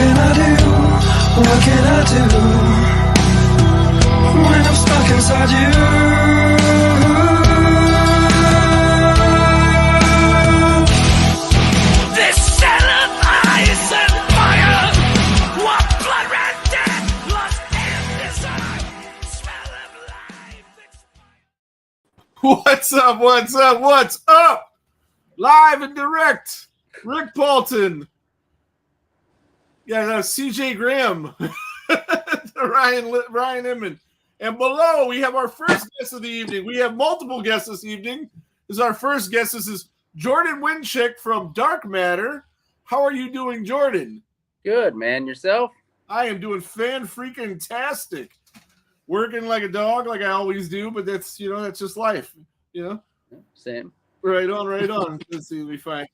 can I do? What can I do when I'm stuck inside you? This cell of ice and fire, what blood red death, lust and desire, smell of life. What's up? What's up? What's up? Live and direct, Rick Paulton. Yeah, CJ Graham, Ryan Inman. And below, we have our first guest of the evening. We have multiple guests this evening. This is our first guest. This is Jordan Wincek from Dark Matter. How are you doing, Jordan? Good, man. Yourself? I am doing fan-freaking-tastic. Working like a dog, like I always do, but that's just life, Same. Right on, right on. Let's see, we find.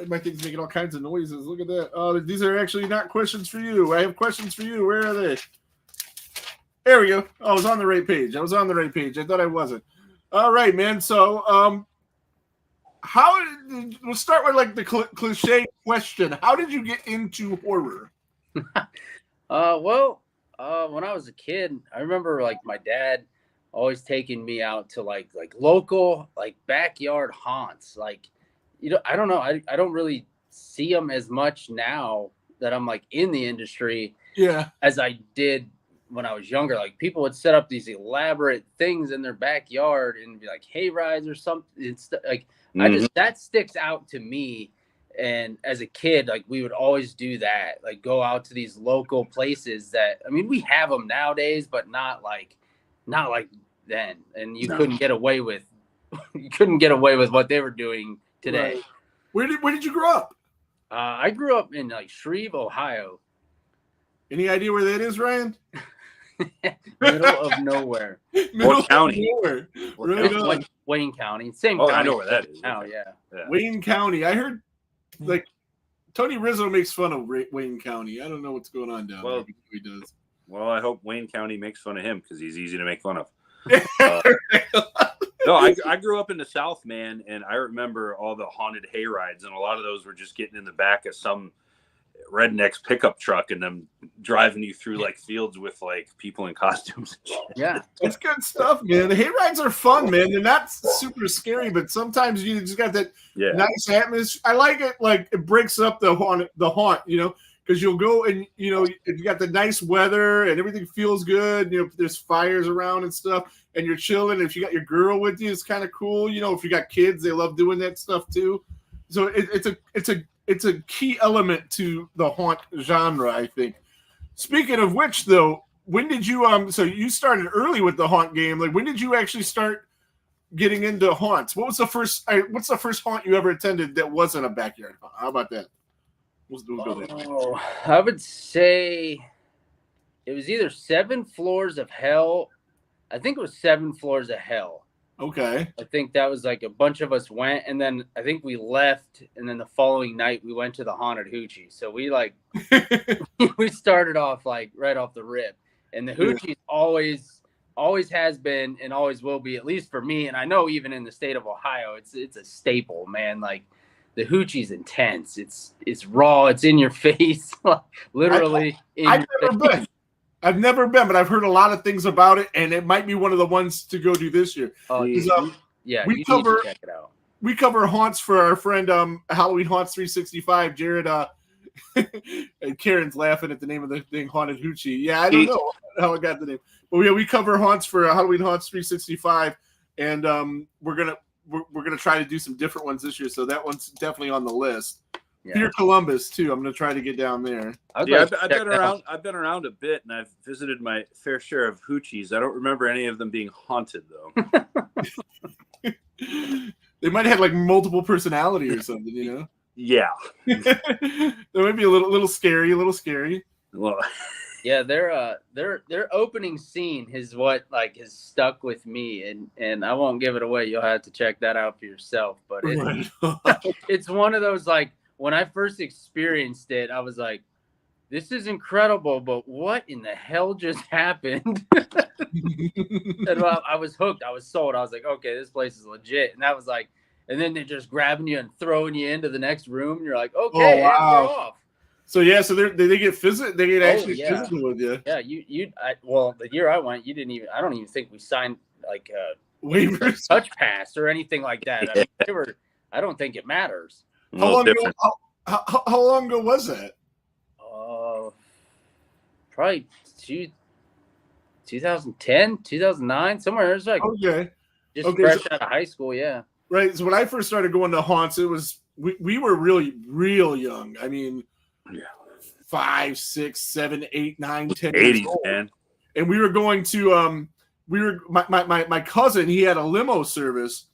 My thing's making all kinds of noises. Look at that. These are actually not questions for you. I have questions for you. Where are they? There we go. I was on the right page. I thought I wasn't. All right, man. So, we'll start with like the cliche question. How did you get into horror? When I was a kid, I remember like my dad always taking me out to like local like backyard haunts. Like, I don't know. I don't really see them as much now that I'm like in the industry. Yeah. As I did when I was younger. Like people would set up these elaborate things in their backyard and be like hay rides or something. It's like that sticks out to me. And as a kid, like we would always do that, like go out to these local places that, I mean, we have them nowadays, but not like then. And you couldn't get away with what they were doing today. Right. Where did you grow up? I grew up in like Shreve, Ohio. Any idea where that is, Ryan? Middle of nowhere. Middle county. Nowhere. Right Wayne County. Same county. I know where that is. Oh, yeah. Wayne County. I heard like Tony Rizzo makes fun of Wayne County. I don't know what's going on down there. He does. Well, I hope Wayne County makes fun of him because he's easy to make fun of. No, I grew up in the South, man, and I remember all the haunted hay rides, and a lot of those were just getting in the back of some redneck's pickup truck and them driving you through like fields with like people in costumes. Yeah, that's good stuff, man. The hay rides are fun, man. They're not super scary, but sometimes you just got that nice atmosphere. I like it. Like it breaks up the haunt, because you'll go and you got the nice weather and everything feels good. There's fires around and stuff, and you're chilling. If you got your girl with you, it's kind of cool. If you got kids, they love doing that stuff too. So it's a key element to the haunt genre, I think. Speaking of which, though, when did you so you started early with the haunt game? Like, when did you actually start getting into haunts? What's the first haunt you ever attended that wasn't a backyard haunt? How about that? We'll go there. I would say it was either 7 Floors of Hell. I think it was 7 Floors of Hell. Okay. I think that was like a bunch of us went, and then I think we left, and then the following night we went to the Haunted Hoochie. So we like we started off like right off the rip, and the Hoochie always has been and always will be, at least for me, and I know even in the state of Ohio, it's a staple, man. Like the Hoochie's intense. It's raw. It's in your face, literally. I've never been, but I've heard a lot of things about it, and it might be one of the ones to go do this year. You need to check it out. We cover haunts for our friend Halloween Haunts 365, Jared. And Karen's laughing at the name of the thing, Haunted Hoochie. Yeah, I don't know how I got the name, but we cover haunts for Halloween Haunts 365, and we're gonna try to do some different ones this year. So that one's definitely on the list. Yeah. Here, Columbus too. I'm gonna try to get down there. I've been around a bit, and I've visited my fair share of hoochies. I don't remember any of them being haunted, though. They might have like multiple personality or something, Yeah, they might be a little scary. Well, yeah, their opening scene is what like has stuck with me, and I won't give it away. You'll have to check that out for yourself. But it's one of those like. When I first experienced it, I was like, this is incredible, but what in the hell just happened? And I was hooked. I was sold. I was like, okay, this place is legit. And that was like, and then they're just grabbing you and throwing you into the next room. And you're like, okay, oh, wow. we're off. So yeah, so they get physical. They get actually physical with you. Yeah, well, the year I went, you didn't even. I don't even think we signed like waivers, touch pass, or anything like that. I mean, I don't think it matters. How long ago? How long ago was that? Probably 2010, 2009, somewhere. It's like just fresh out of high school. Yeah. Right. So when I first started going to haunts, it was we were really real young. I mean, 5, 6, 7, 8, 9, 10 years old. Man. And we were going to my cousin, he had a limo service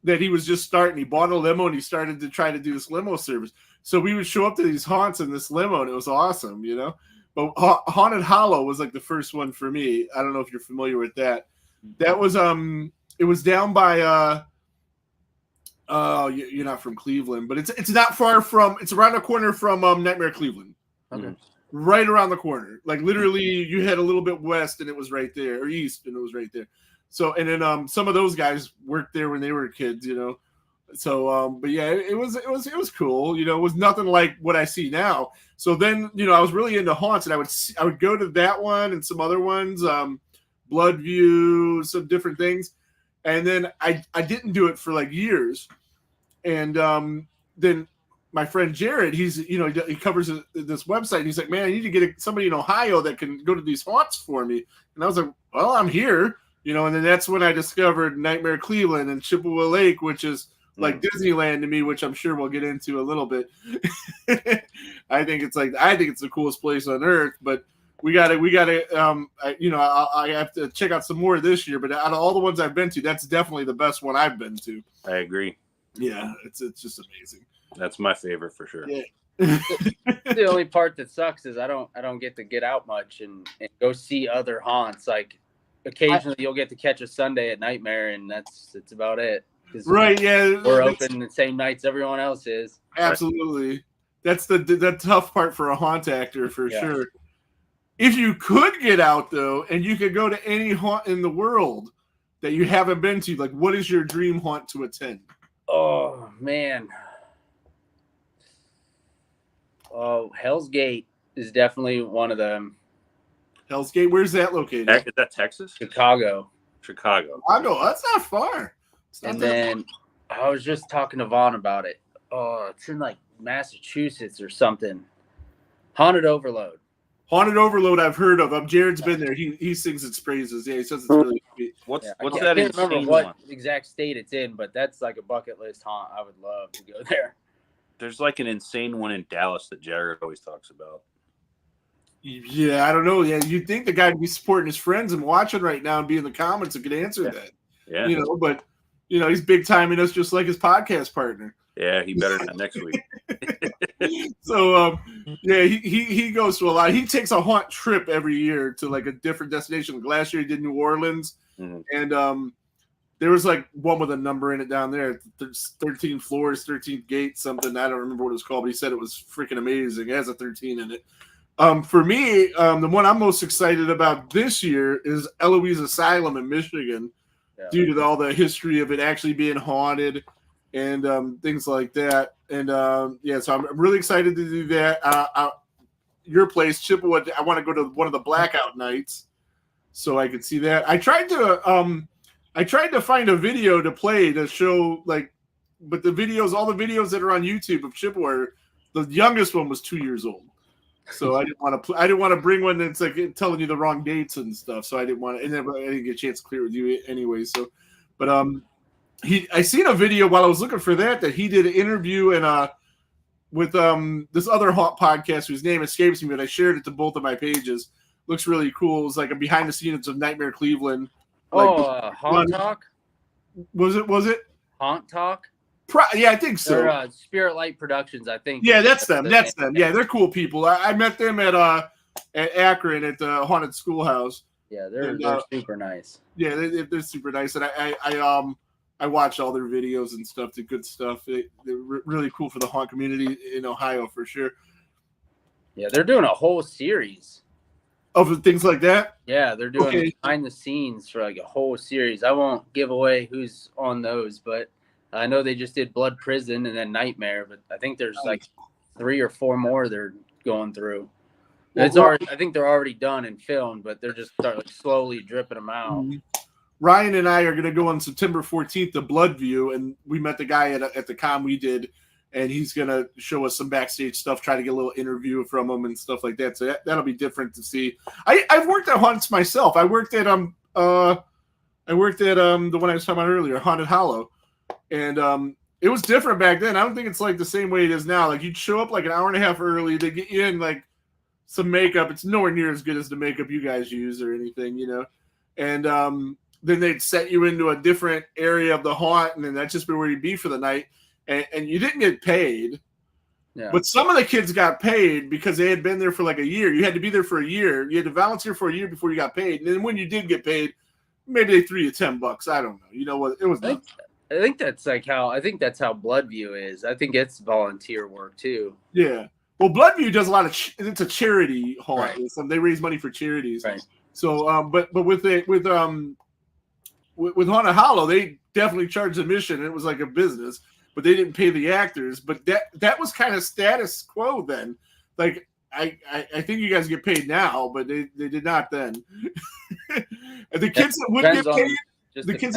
that he was just starting. He bought a limo and he started to try to do this limo service. So we would show up to these haunts in this limo, and it was awesome, you know. But Haunted Hollow was like the first one for me. I don't know if you're familiar with that. That was it was down by you're not from Cleveland, but it's not far from. It's around the corner from Nightmare Cleveland. Okay. Right around the corner. Like literally, you head a little bit west, and it was right there, or east, and it was right there. So and then some of those guys worked there when they were kids, you know. So but yeah, it was cool. You know, it was nothing like what I see now. So then, you know, I was really into haunts, and I would go to that one and some other ones, Bloodview, some different things. And then I didn't do it for like years. And then my friend Jared, he's, you know, he covers this website. And he's like, man, I need to get somebody in Ohio that can go to these haunts for me. And I was like, well, I'm here, you know. And then that's when I discovered Nightmare Cleveland and Chippewa Lake, which is like Disneyland to me, which I'm sure we'll get into a little bit. I think it's the coolest place on earth, but we got to, you know, I have to check out some more this year, but out of all the ones I've been to, that's definitely the best one I've been to. I agree. Yeah. It's just amazing. That's my favorite for sure. Yeah. The only part that sucks is I don't get to get out much and go see other haunts. Like occasionally you'll get to catch a Sunday at Nightmare, and that's about it. Right, yeah. We're open the same nights everyone else is. Absolutely. That's the tough part for a haunt actor for sure. If you could get out though, and you could go to any haunt in the world that you haven't been to, like what is your dream haunt to attend? Oh man. Oh, Hell's Gate is definitely one of them. Hell's Gate, where's that located? Is that Texas? Chicago. That's not far. And then I was just talking to Vaughn about it. Oh, it's in like Massachusetts or something. Haunted Overload. I've heard of. Jared's been there. He sings its praises. Yeah, he says it's really sweet. What's that? I can't remember what exact state it's in, but that's like a bucket list haunt. I would love to go there. There's like an insane one in Dallas that Jared always talks about. Yeah, I don't know. Yeah, you'd think the guy would be supporting his friends and watching right now and be in the comments and could answer that. Yeah. You know, but you know, he's big timing us just like his podcast partner. Yeah, he better not next week. So, yeah, he goes to a lot. He takes a haunt trip every year to like a different destination. Like last year he did New Orleans, and there was like one with a number in it down there. There's 13 floors, 13 gates, something. I don't remember what it was called, but he said it was freaking amazing. It has a 13 in it. For me, the one I'm most excited about this year is Eloise Asylum in Michigan. Due to all the history of it actually being haunted and things like that. And so I'm really excited to do that. Your place, Chippewa, I want to go to one of the blackout nights so I could see that. I tried to find a video to play to show but all the videos that are on YouTube of Chippewa, the youngest one was 2 years old. So I didn't want to bring one that's like telling you the wrong dates and stuff. So I didn't want to, and I didn't get a chance to clear with you anyway. So, but I seen a video while I was looking for that he did an interview with this other haunt podcast whose name escapes me, but I shared it to both of my pages. Looks really cool. It was like a behind the scenes of Nightmare Cleveland. Haunt Talk. Was it Haunt Talk? Yeah, I think so. They're Spirit Light Productions, I think. Yeah, that's them. Yeah, they're cool people. I met them at Akron at the Haunted Schoolhouse. Yeah, they're super nice. Yeah, they're super nice, and I watched all their videos and stuff. They're good stuff. They're really cool for the haunt community in Ohio for sure. Yeah, they're doing a whole series of things like that. Yeah, they're doing behind the scenes for like a whole series. I won't give away who's on those, but I know they just did Blood Prison and then Nightmare, but I think there's like 3 or 4 more they're going through. Well, It's already, I think they're already done and filmed, but they're just like slowly dripping them out. Ryan and I are going to go on September 14th to Bloodview, and we met the guy at the con we did, and he's going to show us some backstage stuff, try to get a little interview from him and stuff like that. So that'll be different to see. I've worked at haunts myself. I worked at the one I was talking about earlier, Haunted Hollow, and it was different back then. I don't think it's like the same way it is now. Like, you'd show up like an hour and a half early, they get you in like some makeup. It's nowhere near as good as the makeup you guys use or anything, you know. And then they'd set you into a different area of the haunt, and then that's just where you'd be for the night. And you didn't get paid. Yeah. But some of the kids got paid because they had been there for like a year. You had to be there for a year. You had to volunteer for a year before you got paid. And then when you did get paid, maybe they threw you $10. I don't know. You know what? It was nuts. I think that's how Bloodview is. I think it's volunteer work too. Yeah. Well, Bloodview does a lot of it's a charity haunt. Right. So they raise money for charities. Right. So but with Haunted Hollow, they definitely charged admission. It was like a business, but they didn't pay the actors. But that was kind of status quo then. Like, I think you guys get paid now, but they did not then. And the kids that would get paid,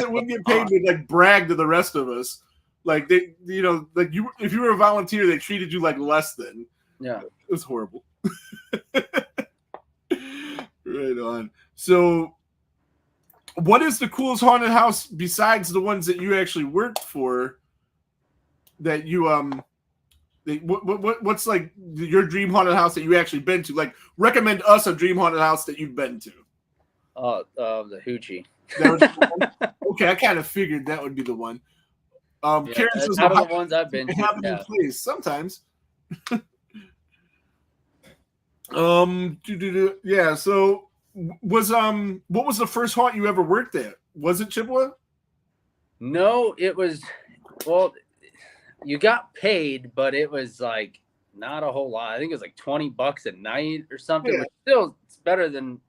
wouldn't get paid would like brag to the rest of us. Like, they, you know, like if you were a volunteer, they treated you like less than. Yeah, it was horrible. Right on. So, what is the coolest haunted house besides the ones that you actually worked for? That you what's like your dream haunted house that you actually been to? Like, recommend us a dream haunted house that you've been to. The Hoochie. Okay, I kind of figured that would be the one. Karen says, out of the ones I've been to, in place sometimes. Yeah. So what was the first haunt you ever worked at? Was it Chippewa? No, it was. Well, you got paid, but it was like not a whole lot. I think it was like $20 a night or something. Yeah. Which still, it's better than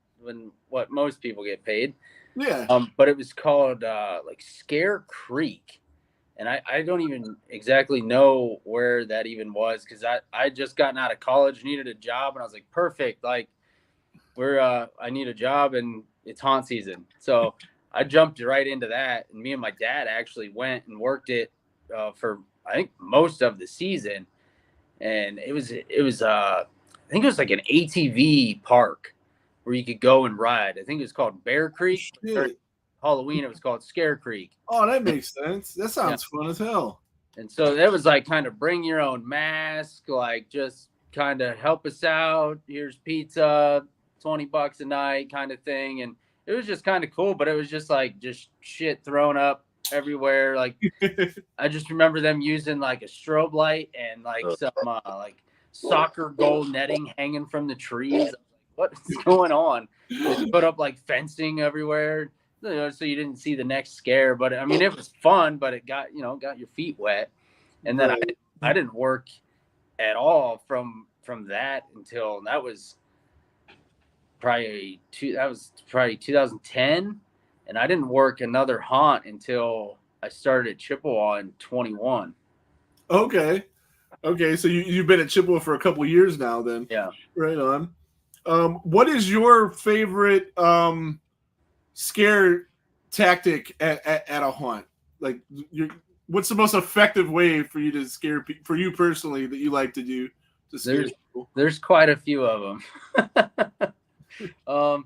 what most people get paid. Yeah. But it was called like Scare Creek. And I don't even exactly know where that even was, because I just gotten out of college, needed a job, and I was like, perfect. Like, I need a job, and it's haunt season. So I jumped right into that. And me and my dad actually went and worked it for, I think, most of the season. And it was I think it was like an ATV park where you could go and ride. I think it was called Bear Creek. Halloween, it was called Scare Creek. Oh, that makes sense. That sounds fun as hell. And so that was like kind of bring your own mask, like just kind of help us out. Here's pizza, $20 a night kind of thing. And it was just kind of cool, but it was just like just shit thrown up everywhere. Like, I just remember them using like a strobe light and like some like soccer goal netting hanging from the trees. What is going on? They put up like fencing everywhere, you know, so you didn't see the next scare. But I mean, it was fun, but it got your feet wet. And then I didn't work at all from that until that was probably 2010, and I didn't work another haunt until I started at Chippewa in 21. Okay, so you've been at Chippewa for a couple of years now, then. Yeah, right on. What is your favorite scare tactic at a haunt? Like, what's the most effective way for you to scare people, for you personally, that you like to do to scare people? There's quite a few of them.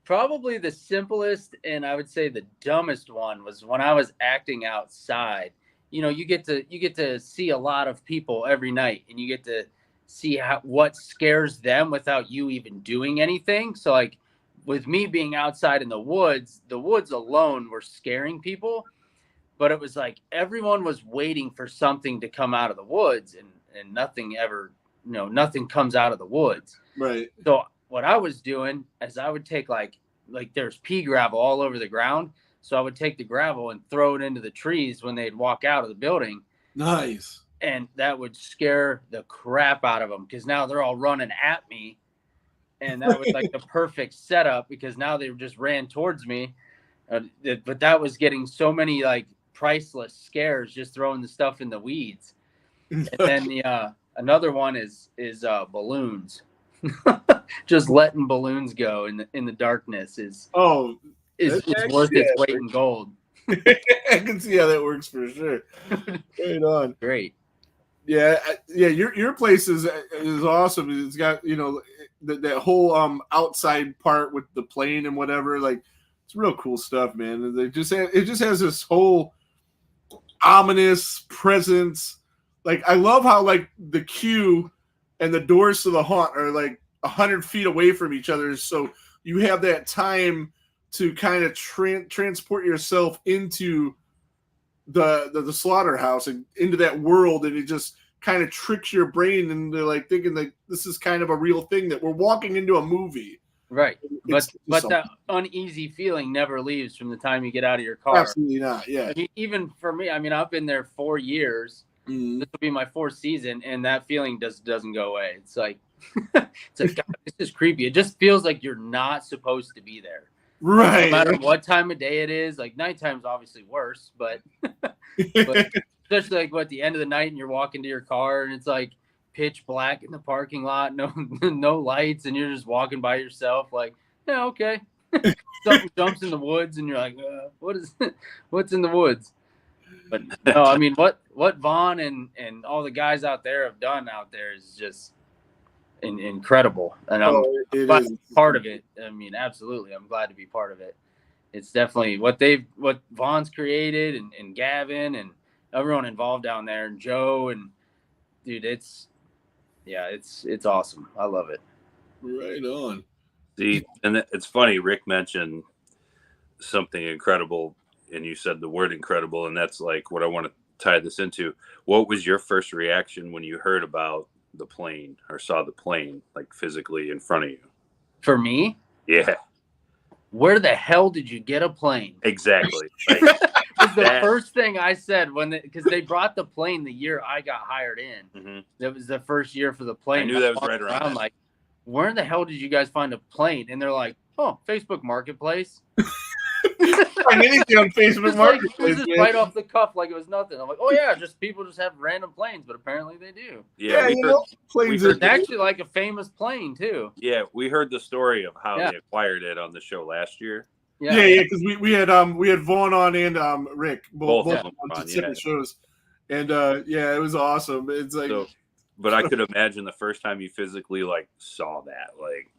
Probably the simplest and I would say the dumbest one was when I was acting outside. You know, you get to see a lot of people every night, and you get to see what scares them without you even doing anything. So like with me being outside in the woods alone were scaring people, but it was like everyone was waiting for something to come out of the woods, and nothing ever, nothing comes out of the woods. Right. So what I was doing is I would take like there's pea gravel all over the ground. So I would take the gravel and throw it into the trees when they'd walk out of the building. Nice. And that would scare the crap out of them, because now they're all running at me. And that was like the perfect setup, because now they just ran towards me. But that was getting so many like priceless scares just throwing the stuff in the weeds. And then Another one is balloons. Just letting balloons go in the darkness is worth its weight in gold. I can see how that works for sure. Right on. Great. Yeah. Your place is awesome. It's got that whole outside part with the plane and whatever. Like, it's real cool stuff, man. It just has this whole ominous presence. Like, I love how like the queue and the doors to the haunt are like 100 feet away from each other, so you have that time to kind of transport yourself into the slaughterhouse and into that world, and it just kind of tricks your brain into like thinking that this is kind of a real thing, that we're walking into a movie. Right. But that uneasy feeling never leaves from the time you get out of your car. Absolutely not. Yeah. I mean, even for me, I mean, I've been there 4 years. Mm. This will be my 4th season, and that feeling doesn't go away. It's like, God, this is creepy. It just feels like you're not supposed to be there. Right. No matter what time of day it is. Like, nighttime's obviously worse, but especially like at the end of the night and you're walking to your car and it's like pitch black in the parking lot, no lights, and you're just walking by yourself. Like, yeah, okay. Something jumps in the woods, and you're like, what's in the woods? But no, I mean, what Vaughn and all the guys out there have done out there is just incredible, and I'm glad to be part of it. I mean, absolutely, I'm glad to be part of it. It's definitely what Vaughn's created, and Gavin and everyone involved down there, and Joe, and dude, it's awesome. I love it. Right on. See, and it's funny, Rick mentioned something incredible, and you said the word incredible, and that's like what I want to tie this into. What was your first reaction when you heard about the plane or saw the plane, like physically in front of you? For me? Yeah. Where the hell did you get a plane? Exactly. Like, the first thing I said because they brought the plane the year I got hired in. Mm-hmm. That was the first year for the plane. I knew that was right around. I'm like, where in the hell did you guys find a plane? And they're like, oh, Facebook Marketplace. Find anything on Facebook Marketplace. Like, it was just right off the cuff, like it was nothing. I'm like, oh yeah, people just have random planes, but apparently they do. Yeah, planes are actually like a famous plane too. Yeah, we heard the story of how they acquired it on the show last year. Yeah, because we had Vaughn on and Rick both on different shows, and it was awesome. It's like, but I could imagine the first time you physically like saw that, like,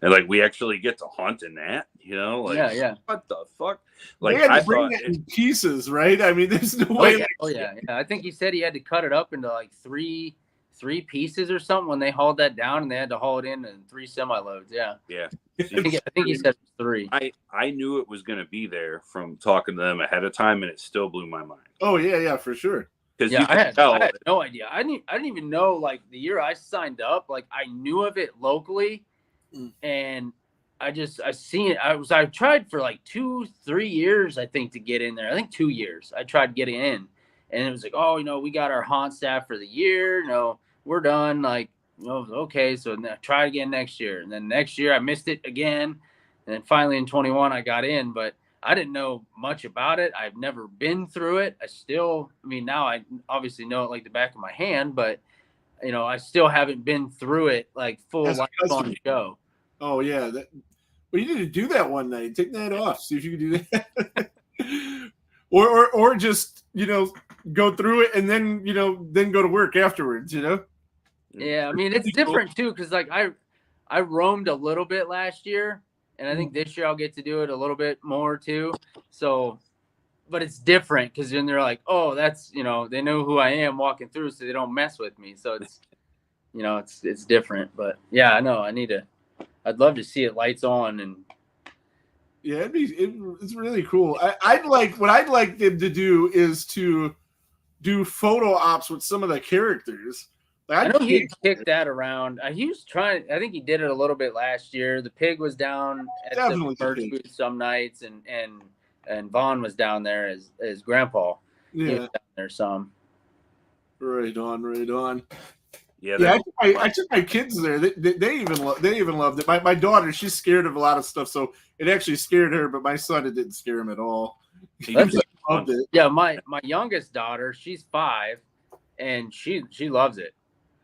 and like we actually get to hunt in that, like what the fuck? Like, I bring it in pieces, right? I mean, there's no way. Yeah. I think he said he had to cut it up into like three pieces or something when they hauled that down, and they had to haul it in 3 semi-loads. Yeah. I think he said 3. I knew it was going to be there from talking to them ahead of time, and it still blew my mind. Oh yeah, for sure. Because I had no idea. I didn't even know, like, the year I signed up, like, I knew of it locally, and I seen it. I tried for like 2-3 years, I think, to get in there. I think 2 years I tried getting in, and it was like, oh, we got our haunt staff for the year. No, we're done. Like, okay, so try again next year. And then next year I missed it again. And then finally in 21 I got in, but I didn't know much about it. I've never been through it. Now I obviously know it like the back of my hand, but I still haven't been through it like full on show. Oh yeah. You need to do that one night. Take that off. See if you can do that. or just, go through it and then, then go to work afterwards, Yeah, I mean, it's different too, because like I roamed a little bit last year, and I think this year I'll get to do it a little bit more too. So, but it's different because then they're like, oh, that's, they know who I am walking through, so they don't mess with me. So it's, it's different. But yeah, I know I'd love to see it lights on. And yeah, it's really cool. What I'd like them to do is to do photo ops with some of the characters. I know he kicked that around. He was trying. I think he did it a little bit last year. The pig was down at the merch booth some nights, and Vaughn was down there as Grandpa. Yeah, he was down there some. Right on. Yeah, I took my kids there. They even loved it. My daughter, she's scared of a lot of stuff, so it actually scared her. But my son, it didn't scare him at all. He loved it. Yeah, my youngest daughter, she's 5. and she loves it.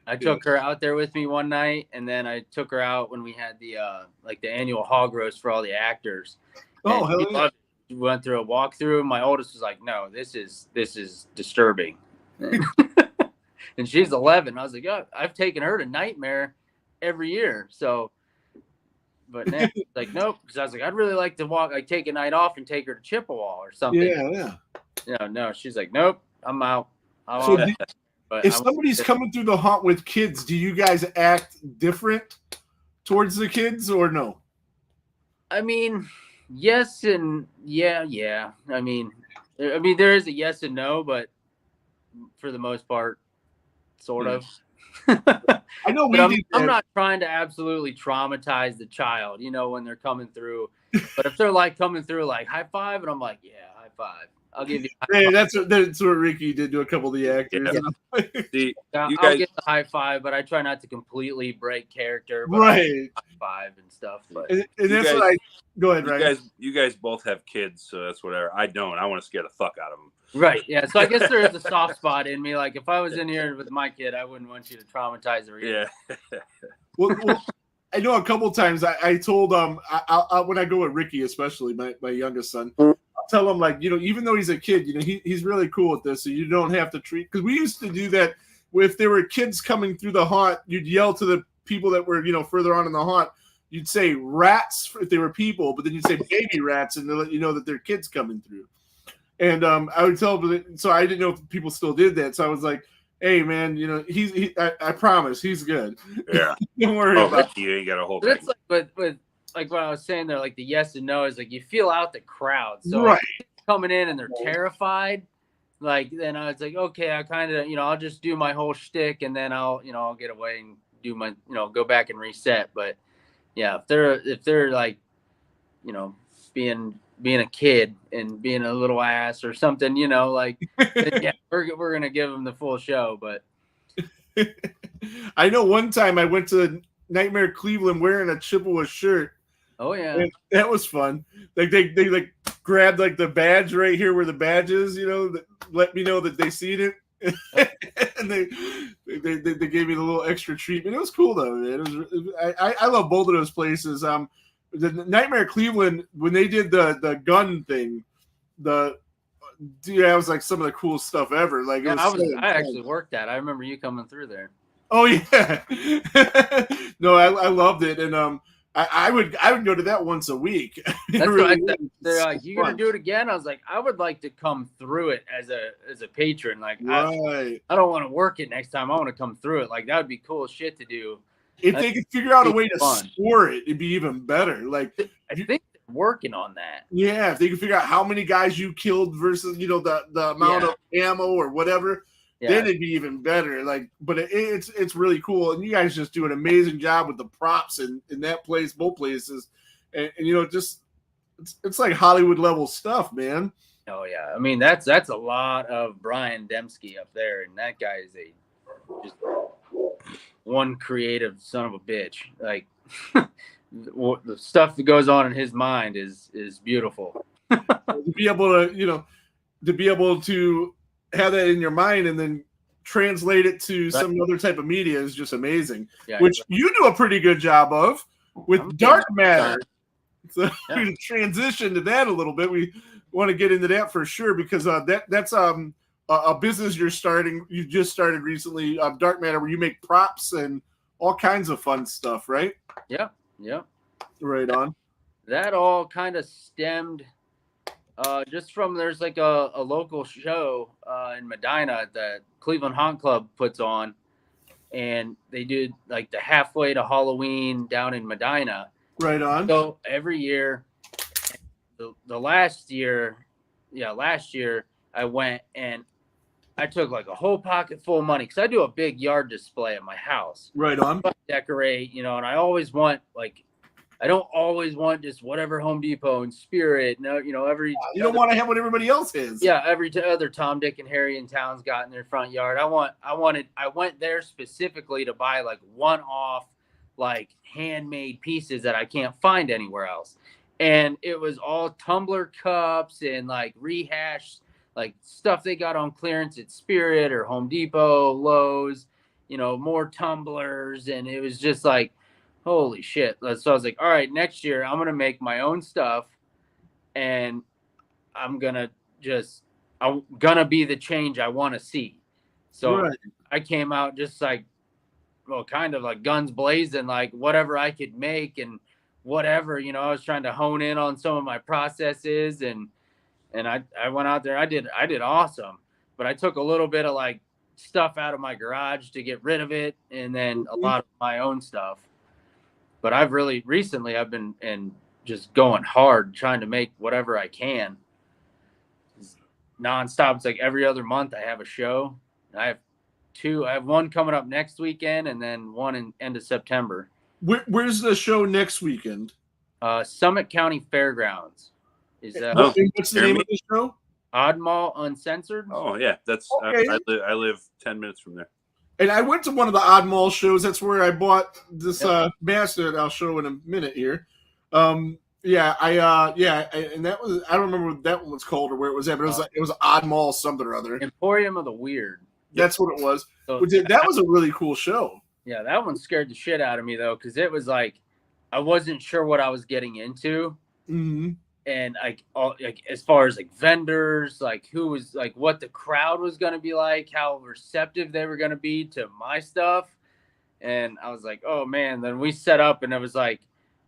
I took her out there with me one night, and then I took her out when we had the like the annual hog roast for all the actors. Oh, hell yeah. We went through a walkthrough. My oldest was like, "No, this is disturbing," and she's 11. I was like, "Oh, I've taken her to Nightmare every year." So, but now like, nope. Because I was like, I'd really like to like take a night off and take her to Chippewa or something. Yeah. No. She's like, nope, I'm out. But if somebody's coming through the haunt with kids, do you guys act different towards the kids or no? I mean, yes and yeah. I mean, there is a yes and no, but for the most part, sort of. I know I'm not trying to absolutely traumatize the child, when they're coming through. But if they're like coming through like high five, and I'm like, yeah, high five. I'll give you. Hey, that's what Ricky did to a couple of the actors. Yeah. I'll get the high five, but I try not to completely break character. But right. High five and stuff. But and that's what I go ahead, right? You guys both have kids, so that's whatever. I don't. I want to scare the fuck out of them. Right. Yeah. So I guess there is a soft spot in me. Like if I was in here with my kid, I wouldn't want you to traumatize her either. Yeah. well, I know a couple of times I told I when I go with Ricky, especially my youngest son, I'll tell him like, even though he's a kid, he's really cool with this, so you don't have to treat, because we used to do that if there were kids coming through the haunt, you'd yell to the people that were further on in the haunt. You'd say rats if they were people, but then you'd say baby rats, and they'll let you know that they're kids coming through. And I would tell them, so I didn't know if people still did that. So I was like, "Hey, man, I promise he's good. Yeah, don't worry about it." You got a whole. It's like, with like what I was saying there, like the yes and no is like you feel out the crowd. So right. Coming in and they're terrified. Like then I was like, okay, I kind of I'll just do my whole shtick, and then I'll I'll get away and do my go back and reset. But yeah, if they're like being a kid and being a little ass or something, like yeah, we're gonna give them the full show. But I know one time I went to Nightmare Cleveland wearing a Chippewa shirt. Oh yeah, and that was fun. Like they like grabbed like the badge right here where the badge is, let me know that they seen it, and they gave me the little extra treatment. It was cool though, man. I love both of those places. The Nightmare Cleveland, when they did the gun thing, that was like some of the coolest stuff ever. Like I actually worked that. I remember you coming through there. Oh yeah, no, I loved it, and I would go to that once a week. That's really what I said. They're like, "You gonna do it again?" I was like, "I would like to come through it as a patron. Like, right. I don't want to work it next time. I want to come through it. Like, that would be cool shit to do." If they could figure out a way to score it, it'd be even better. Like I think they're working on that. Yeah, if they could figure out how many guys you killed versus the amount of ammo or whatever, then it'd be even better. Like, but it's really cool, and you guys just do an amazing job with the props in that place, both places, and just it's like Hollywood level stuff, man. Oh yeah, I mean that's a lot of Brian Dembski up there, and that guy is just one creative son of a bitch. Like the stuff that goes on in his mind is beautiful. To be able to have that in your mind and then translate it to some other type of media is just amazing. Yeah, which you do a pretty good job of with Dark Matter. So we transition to that a little bit. We want to get into that for sure because that's a business you just started recently, Dark Matter, where you make props and all kinds of fun stuff, right? Yeah. Right on. That all kind of stemmed just from there's like a local show in Medina that Cleveland Haunt Club puts on, and they did like the halfway to Halloween down in Medina. Right on. So every year, last year I went and I took like a whole pocket full of money because I do a big yard display at my house. Right on. I decorate, and I always want I don't always want just whatever Home Depot and Spirit. No, you don't want to have what everybody else has. Yeah, every other Tom, Dick, and Harry in town's got in their front yard. I went there specifically to buy like one-off, like handmade pieces that I can't find anywhere else. And it was all tumbler cups and like rehashed like stuff they got on clearance at Spirit or Home Depot, Lowe's, more tumblers. And it was just like, holy shit. So I was like, all right, next year I'm going to make my own stuff and I'm going to be the change I want to see. So I came out just like, well, kind of like guns blazing, like whatever I could make and whatever, I was trying to hone in on some of my processes and I went out there. I did awesome, but I took a little bit of like stuff out of my garage to get rid of it. And then a lot of my own stuff, but I've been just going hard, trying to make whatever I can. It's nonstop. It's like every other month I have a show. I have one coming up next weekend and then one in end of September. Where's the show next weekend? Summit County Fairgrounds. What's the name of the show? Oddmall Uncensored. Oh yeah, that's okay. I live 10 minutes from there. And I went to one of the Oddmall shows. That's where I bought this mask that I'll show in a minute here. And that was, I don't remember what that one was called or where it was at, but it was Oddmall something or other. Emporium of the Weird. That's what it was. So that was a really cool show. Yeah, that one scared the shit out of me though, because it was like I wasn't sure what I was getting into. Mm-hmm. And as far as like vendors, like who was like what the crowd was going to be like, how receptive they were going to be to my stuff. And I was like, oh man, then we set up and it was like,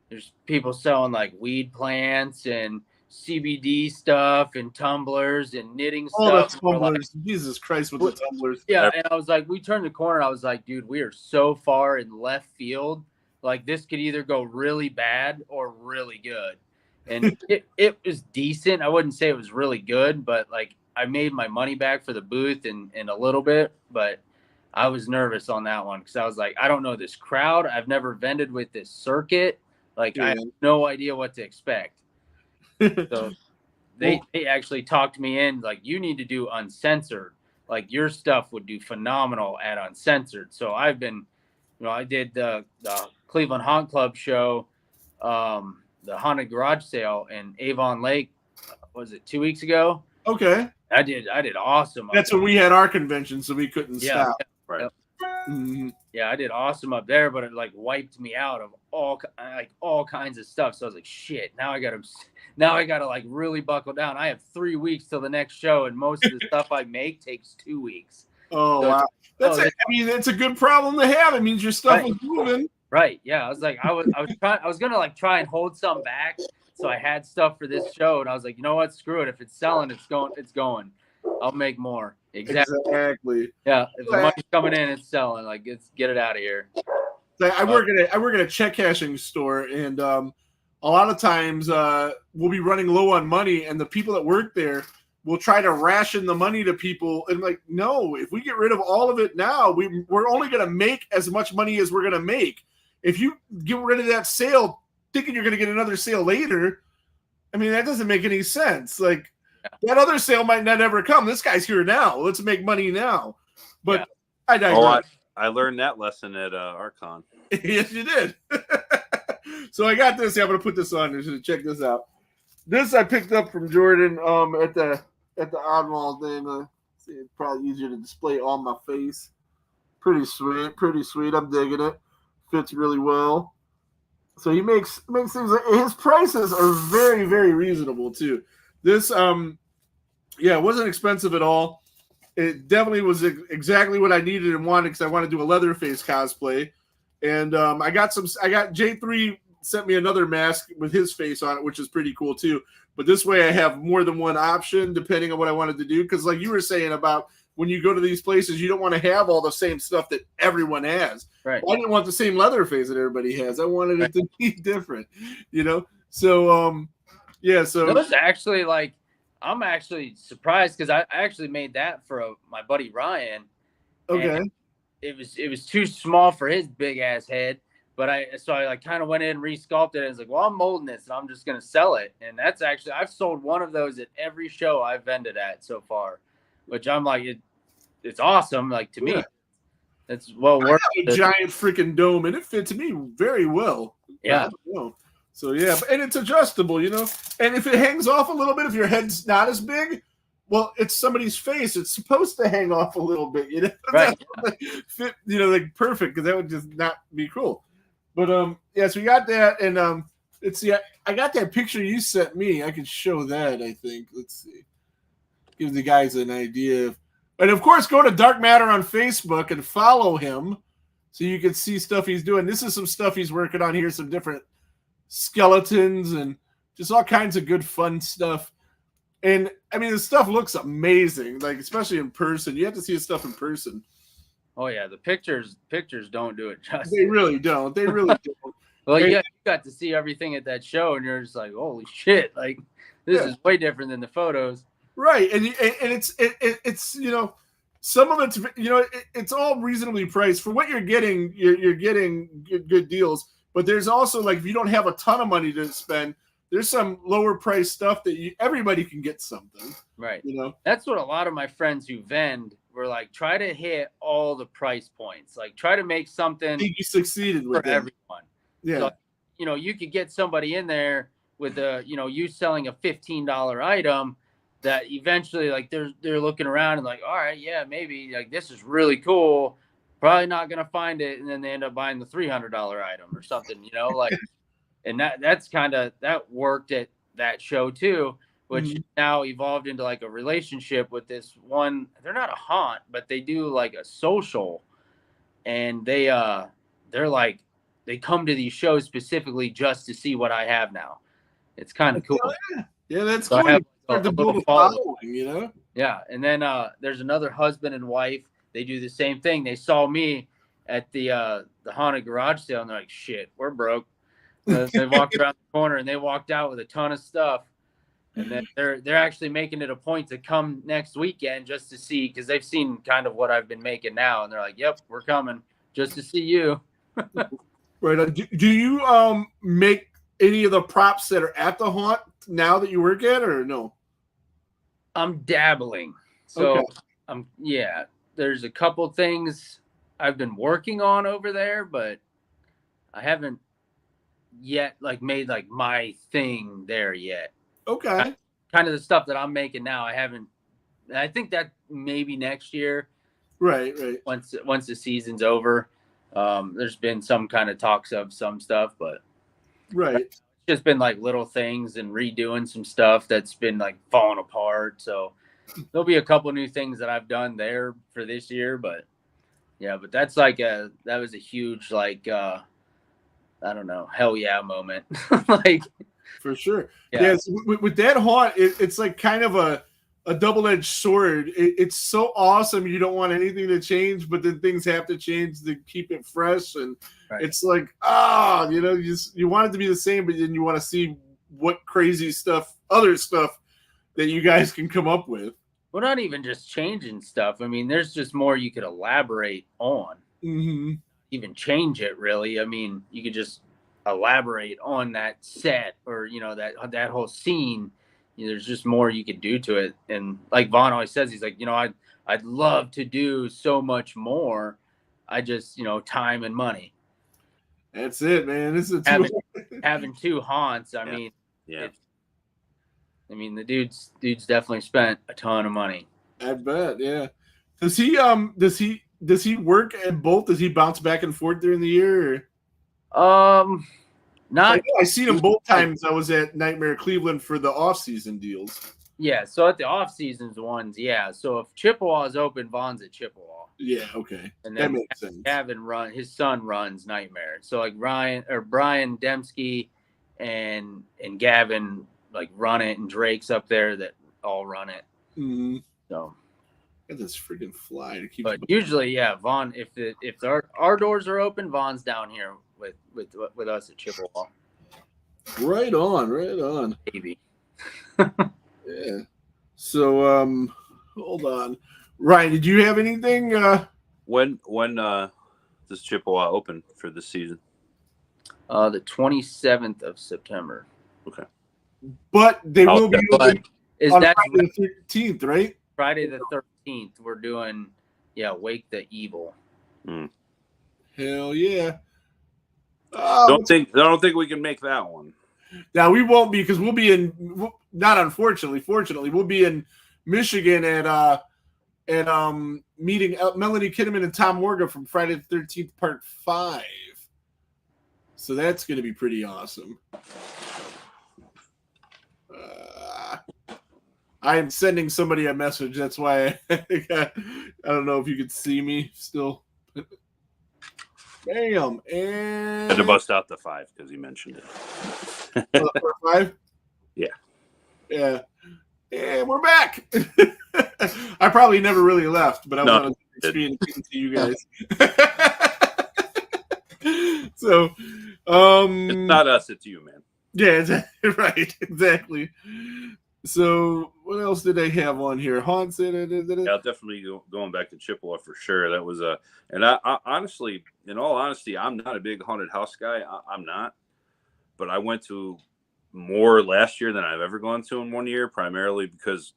there's people selling like weed plants and CBD stuff and tumblers and knitting stuff. Oh, tumblers. Like, Jesus Christ with the tumblers. Yeah. And I was like, we turned the corner. I was like, dude, we are so far in left field. Like this could either go really bad or really good. And it was decent. I wouldn't say it was really good, but like I made my money back for the booth in a little bit, but I was nervous on that one because I was like, I don't know this crowd. I've never vended with this circuit. Like I have no idea what to expect. So they actually talked me in like, you need to do uncensored. Like your stuff would do phenomenal at uncensored. So I've been, I did the Cleveland Haunt Club show, the haunted garage sale in Avon Lake. Was it 2 weeks ago? Okay. I did awesome. That's when we had our convention, so we couldn't stop. Yeah, right. Mm-hmm. Yeah, I did awesome up there, but it like wiped me out of all kinds of stuff. So I was like, shit, now I gotta like really buckle down. I have 3 weeks till the next show, and most of the stuff I make takes 2 weeks. Oh, so wow. It's a good problem to have. It means your stuff is moving. Right. Yeah. I was like, I was gonna like try and hold some back. So I had stuff for this show and I was like, you know what? Screw it. If it's selling, it's going. I'll make more. Exactly. Yeah. If the money's coming in, it's selling. Like get it out of here. I work at a check cashing store and a lot of times we'll be running low on money and the people that work there will try to ration the money to people. And like, no, if we get rid of all of it now, we're only going to make as much money as we're going to make. If you get rid of that sale thinking you're going to get another sale later, I mean, that doesn't make any sense. Like that other sale might not ever come. This guy's here now. Let's make money now. But I digress. I learned that lesson at Archon. Yes, you did. So I got this. I'm going to put this on. You should check this out. This I picked up from Jordan at the Oddmall thing. See, it's probably easier to display on my face. Pretty sweet. I'm digging it. Fits really well. So he makes things like his prices are very, very reasonable too. This it wasn't expensive at all. It definitely was exactly what I needed and wanted because I want to do a Leatherface cosplay. And I got J3 sent me another mask with his face on it, which is pretty cool too. But this way I have more than one option depending on what I wanted to do. Because like you were saying about when you go to these places, you don't want to have all the same stuff that everyone has. Right. I didn't want the same Leatherface that everybody has. I wanted it to be different, So, So those actually like I'm actually surprised because I actually made that for my buddy Ryan. Okay. It was too small for his big ass head. But I like kind of went in and resculpted it. And it's like, well, I'm molding this and I'm just going to sell it. And that's actually, I've sold one of those at every show I've vended at so far, which I'm like, it's awesome. Like to me, it's well worth it. A giant freaking dome and it fits me very well. Yeah. So yeah, and it's adjustable, And if it hangs off a little bit, if your head's not as big, well, it's somebody's face. It's supposed to hang off a little bit, you know, Right. fit, you know, like perfect, because that would just not be cool. But yeah, so we got that, and let's see, I got that picture you sent me. I can show that. I think. Let's see, give the guys an idea. And of course, go to Dark Matter on Facebook and follow him, so you can see stuff he's doing. This is some stuff he's working on here. Some different skeletons and just all kinds of good fun stuff. And I mean, the stuff looks amazing, like especially in person. You have to see his stuff in person. Oh yeah, the pictures don't do it justice. They really don't. They really don't. Well, yeah, you got to see everything at that show, and you're just like, holy shit! Like, this is way different than the photos. Right, and it's you know, some of it's, you know, it's all reasonably priced for what you're getting. You're getting good deals, but there's also, like, if you don't have a ton of money to spend, there's some lower price stuff that everybody can get something. Right. You know, that's what a lot of my friends who vend were like, try to hit all the price points, like try to make something. I think you succeeded with for everyone. Yeah. So, you know, you could get somebody in there with you selling a $15 item that eventually, like, they're looking around and like, all right, yeah, maybe, like, this is really cool. Probably not going to find it. And then they end up buying the $300 item or something, you know, like, and that worked at that show too, which now evolved into like a relationship with this one. They're not a haunt, but they do like a social, and they're like, they come to these shows specifically just to see what I have now. It's kind of cool. Yeah, that's So cool. I have Start to a build little a following, you know? Yeah. And then there's another husband and wife. They do the same thing. They saw me at the haunted garage sale, and they're like, shit, we're broke. They walked around the corner and they walked out with a ton of stuff. And then they're actually making it a point to come next weekend just to see, because they've seen kind of what I've been making now. And they're like, yep, we're coming just to see you. Right. Do you make any of the props that are at the haunt now that you work at, or no? I'm dabbling. So okay. There's a couple things I've been working on over there, but I haven't yet like made like my thing there yet. Okay. Kind of the stuff that I'm making now, I haven't. I think that maybe next year. Right. Once the season's over, there's been some kind of talks of some stuff, but it's just been like little things and redoing some stuff that's been like falling apart. So there'll be a couple new things that I've done there for this year, but yeah, but that's like that was a huge, like, I don't know, hell yeah moment. Like, for sure. Yeah. Yes. With that haunt, it's like kind of a double-edged sword. It's so awesome. You don't want anything to change, but then things have to change to keep it fresh. And it's like, you want it to be the same, but then you want to see what crazy stuff, other stuff that you guys can come up with. Well, not even just changing stuff. I mean, there's just more you could elaborate on. Mm-hmm. Even change it, really. I mean, you could just elaborate on that set, or that whole scene. There's just more you could do to it. And like Vaughn always says, he's like, I'd love to do so much more. I just, time and money. That's it, man. This is having two haunts. I mean, the dude's definitely spent a ton of money. I bet. Yeah. Does he work at both? Does he bounce back and forth during the year? Not. I seen him both times. I was at Nightmare Cleveland for the off-season deals. Yeah, so at the off-seasons ones, yeah. So if Chippewa is open, Vaughn's at Chippewa. Yeah, okay. And that then makes sense. Gavin his son runs Nightmare. So like Brian Dembski and Gavin like run it, and Drake's up there that all run it. Mm-hmm. So get this freaking fly to keep. But usually, yeah, Vaughn. If our doors are open, Vaughn's down here with us at Chippewa. Right on. Maybe. Yeah. So hold on, Ryan. Did you have anything? When does Chippewa open for this season? The 27th of September. Okay. But they will be open on Friday the 13th, right? Friday the 13th. We're doing Wake the Evil. Hell yeah. I don't think we can make that one. Now we won't be, because we'll be in. Not unfortunately, fortunately, we'll be in Michigan at meeting Melanie Kinnaman and Tom Morgan from Friday the 13th Part 5. So that's going to be pretty awesome. I am sending somebody a message. That's why I don't know if you could see me still. Bam. And had to bust out the 5 because he mentioned it. Part 5? Yeah. Yeah. And we're back. I probably never really left, but I was on a screen to you guys. So, it's not us, it's you, man. Yeah, right, exactly. So, what else did they have on here? Hans said Yeah, definitely going back to Chippewa for sure. That was and I honestly, in all honesty, I'm not a big haunted house guy. I'm not, but I went to more last year than I've ever gone to in one year, primarily because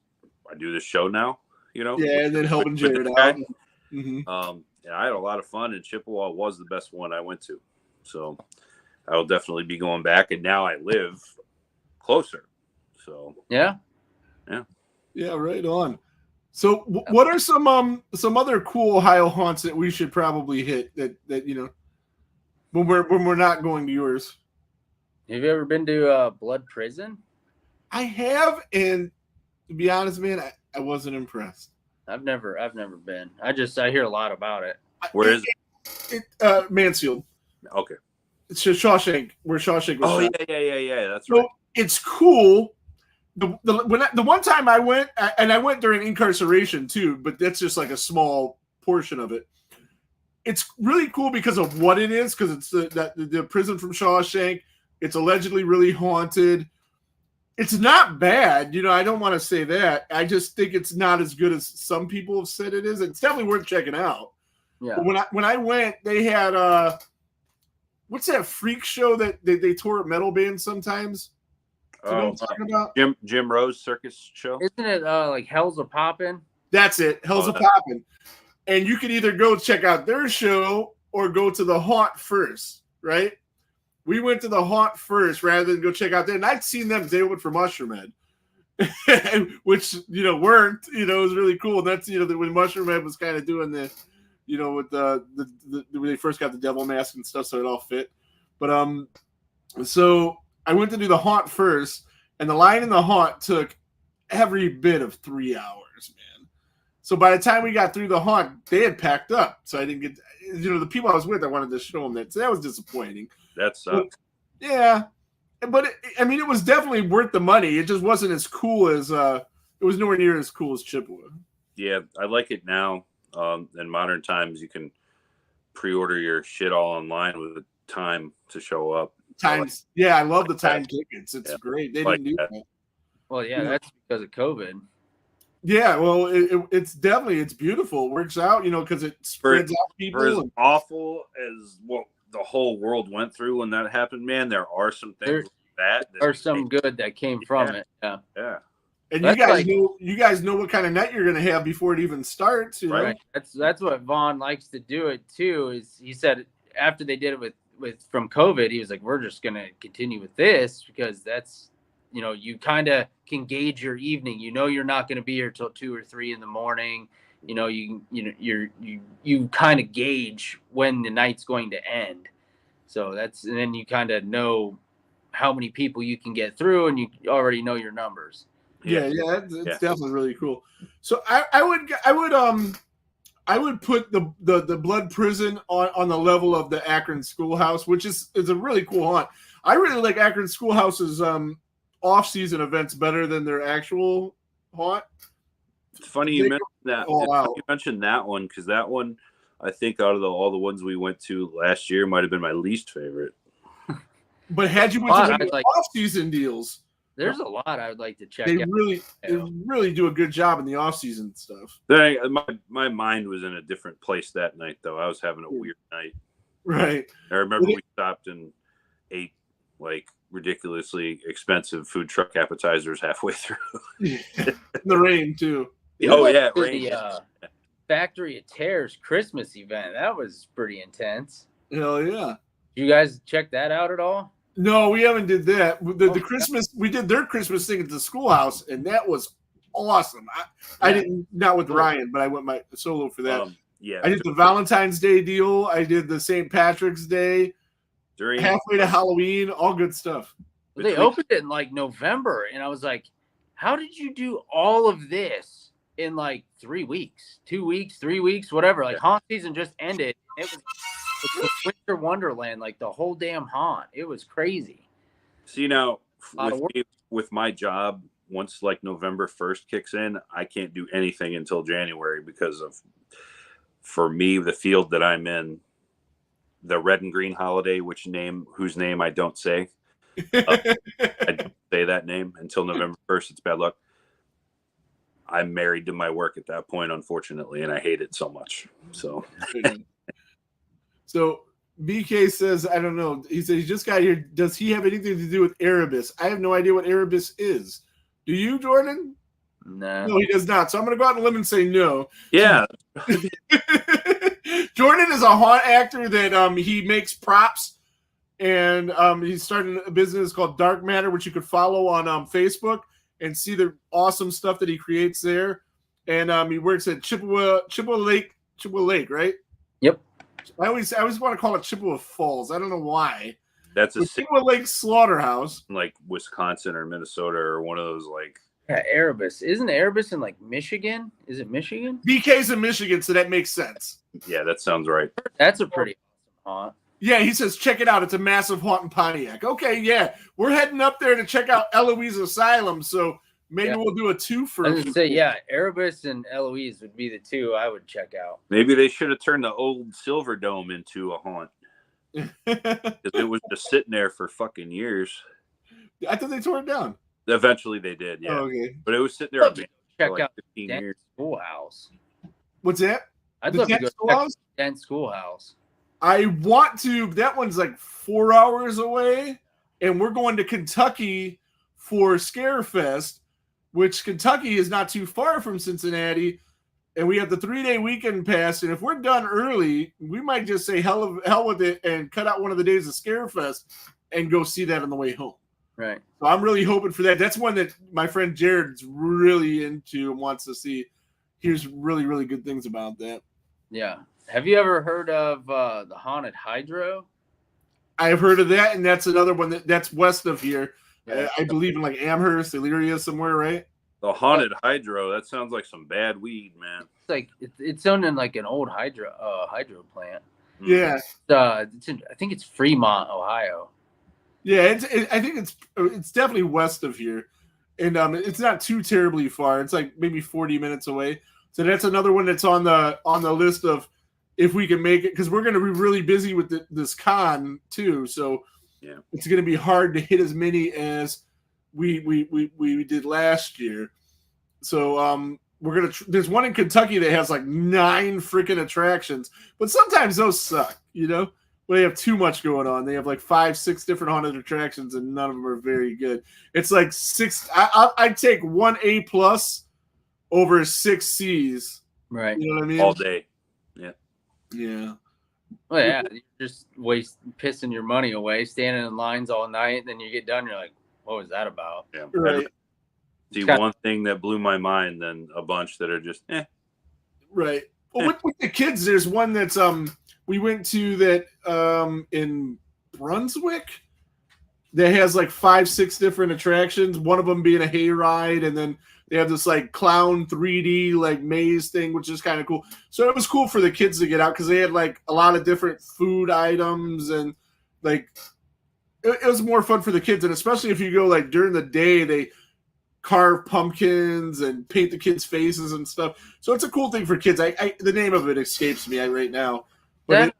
I do this show now, Yeah, and then helping Jared out. Mm-hmm. Yeah, I had a lot of fun, and Chippewa was the best one I went to. So I will definitely be going back, and now I live closer. So yeah, right on. So what are some other cool Ohio haunts that we should probably hit that when we're not going to yours? Have you ever been to Blood Prison? I have, and to be honest, man, I wasn't impressed. I've never been. I hear a lot about it. Where is it? Mansfield. Okay. It's just Shawshank, where Shawshank was. Oh shot. Yeah. That's right. So it's cool. The one time I went, and I went during incarceration too, but that's just like a small portion of it. It's really cool because of what it is, because it's the prison from Shawshank. It's allegedly really haunted. It's not bad, I don't want to say that. I just think it's not as good as some people have said it is. It's definitely worth checking out. Yeah. But when I went, they had what's that freak show that they tour at metal bands sometimes? You know what I'm talking about? Jim Rose Circus Show. Isn't it like Hell's a Poppin'? That's it. Hell's a Poppin'. And you can either go check out their show or go to the haunt first, right? We went to the haunt first rather than go check out there. And I'd seen them because they went for Mushroom Head, which, worked. It was really cool. And that's, when Mushroom Head was kind of doing the, with the when they first got the devil mask and stuff, so it all fit. But so I went to do the haunt first, and the line in the haunt took every bit of 3 hours, man. So by the time we got through the haunt, they had packed up. So I didn't get, the people I was with, I wanted to show them that. So that was disappointing. That sucks. Yeah. But it was definitely worth the money. It just wasn't as cool as, it was nowhere near as cool as Chippewa. Yeah, I like it now. In modern times, you can pre-order your shit all online with the time to show up. Times, I love the time tickets. It's great. They didn't do that. Well, yeah, that's because of COVID. Yeah, well, it's definitely, it's beautiful. It works out, because it spreads out people. For as awful as what the whole world went through when that happened, man, there are some things that are some good that came from it. Yeah. And you guys know what kind of night you're going to have before it even starts. Right. That's what Vaughn likes to do it too. Is he said after they did it with from COVID, he was like, we're just going to continue with this because that's, you kind of can gauge your evening. You're not going to be here till 2 or 3 in the morning. You kind of gauge when the night's going to end. So and then you kind of know how many people you can get through, and you already know your numbers. Yeah, it's definitely really cool. So I would put the Blood Prison on the level of the Akron Schoolhouse, which is a really cool haunt. I really like Akron Schoolhouse's off-season events better than their actual haunt. It's funny you mentioned that. You mentioned that one because that one, I think, out of all the ones we went to last year, might have been my least favorite. But had you went to the off-season deals, there's a lot I would like to check out. They really do a good job in the off-season stuff. My mind was in a different place that night, though. I was having a weird night. Right. I remember we stopped and ate like ridiculously expensive food truck appetizers halfway through. In the rain too. Oh yeah, rain. The Factory of Terror's Christmas event. That was pretty intense. Hell yeah. You guys check that out at all? No, we haven't did that. The Christmas, we did their Christmas thing at the schoolhouse, and that was awesome. I didn't, not with Ryan, but I went my solo for that. Yeah, I did the Valentine's Day deal. I did the St. Patrick's Day. Halfway to Halloween, all good stuff. They opened it in like November, and I was like, how did you do all of this in like 3 weeks, 2 weeks, 3 weeks, whatever? Like haunt season just ended. It was a winter wonderland, like the whole damn haunt. It was crazy. See, now with my job, once like November 1st kicks in, I can't do anything until January because of, for me, the field that I'm in, the red and green holiday, whose name I don't say. I don't say that name until November 1st. It's bad luck. I'm married to my work at that point, unfortunately, and I hate it so much. So BK says, I don't know. He says he just got here. Does he have anything to do with Erebus? I have no idea what Erebus is. Do you, Jordan? No. No, he does not. So I'm going to go out on a limb and say no. Yeah. Jordan is a haunt actor that he makes props, and he's starting a business called Dark Matter, which you could follow on Facebook and see the awesome stuff that he creates there. And he works at Chippewa Lake, right? Yep. I always want to call it Chippewa Falls. I don't know why. That's a Chippewa Lake Slaughterhouse, like Wisconsin or Minnesota or one of those like. Yeah, Erebus. Isn't Erebus in like Michigan? Is it Michigan? BK's in Michigan, so that makes sense. Yeah, that sounds right. That's a pretty awesome haunt. Yeah, he says, check it out. It's a massive haunt in Pontiac. Okay, yeah. We're heading up there to check out Eloise Asylum, so maybe we'll do a two-for. I was going to say, yeah, Erebus and Eloise would be the two I would check out. Maybe they should have turned the old Silver Dome into a haunt. Because it was just sitting there for fucking years. I thought they tore it down. Eventually they did, yeah. Oh, okay. But it was sitting there check for like out 15 Dent years. Schoolhouse. What's that? I'd The love to Dent go Schoolhouse? check out Dent Schoolhouse. I want to. That one's like 4 hours away, and we're going to Kentucky for Scarefest, which Kentucky is not too far from Cincinnati, and we have the 3-day weekend pass. And if we're done early, we might just say hell with it and cut out one of the days of Scarefest and go see that on the way home. Right. So I'm really hoping for that. That's one that my friend Jared's really into and wants to see. Here's really, really good things about that. Yeah. Have you ever heard of the Haunted Hydro? I've heard of that, and that's another one that's west of here. Yeah. I believe in like Amherst, Elyria, somewhere, right? The Haunted Hydro. That sounds like some bad weed, man. It's like it's owned in like an old hydro plant. Yeah. I think it's Fremont, Ohio. Yeah, I think it's definitely west of here, and it's not too terribly far. It's like maybe 40 minutes away. So that's another one that's on the list of if we can make it, because we're going to be really busy with this con too. So yeah, it's going to be hard to hit as many as we did last year. So we're gonna. There's one in Kentucky that has like 9 freaking attractions, but sometimes those suck, you know. Well, they have too much going on. They have like 5-6 different haunted attractions, and none of them are very good. It's like 6. I'd take 1 A+ over 6 C's. Right. You know what I mean? All day. Yeah. Yeah. Well, yeah, you're just pissing your money away, standing in lines all night, and then you get done, you're like, what was that about? Yeah. Right. See, one thing that blew my mind, then a bunch that are just Right. Well, with the kids, there's one that's we went to that in Brunswick that has like 5-6 different attractions, one of them being a hayride, and then they have this like clown 3D like maze thing, which is kind of cool. So it was cool for the kids to get out because they had like a lot of different food items, and like it was more fun for the kids. And especially if you go like during the day, they carve pumpkins and paint the kids' faces and stuff. So it's a cool thing for kids. The name of it escapes me right now. But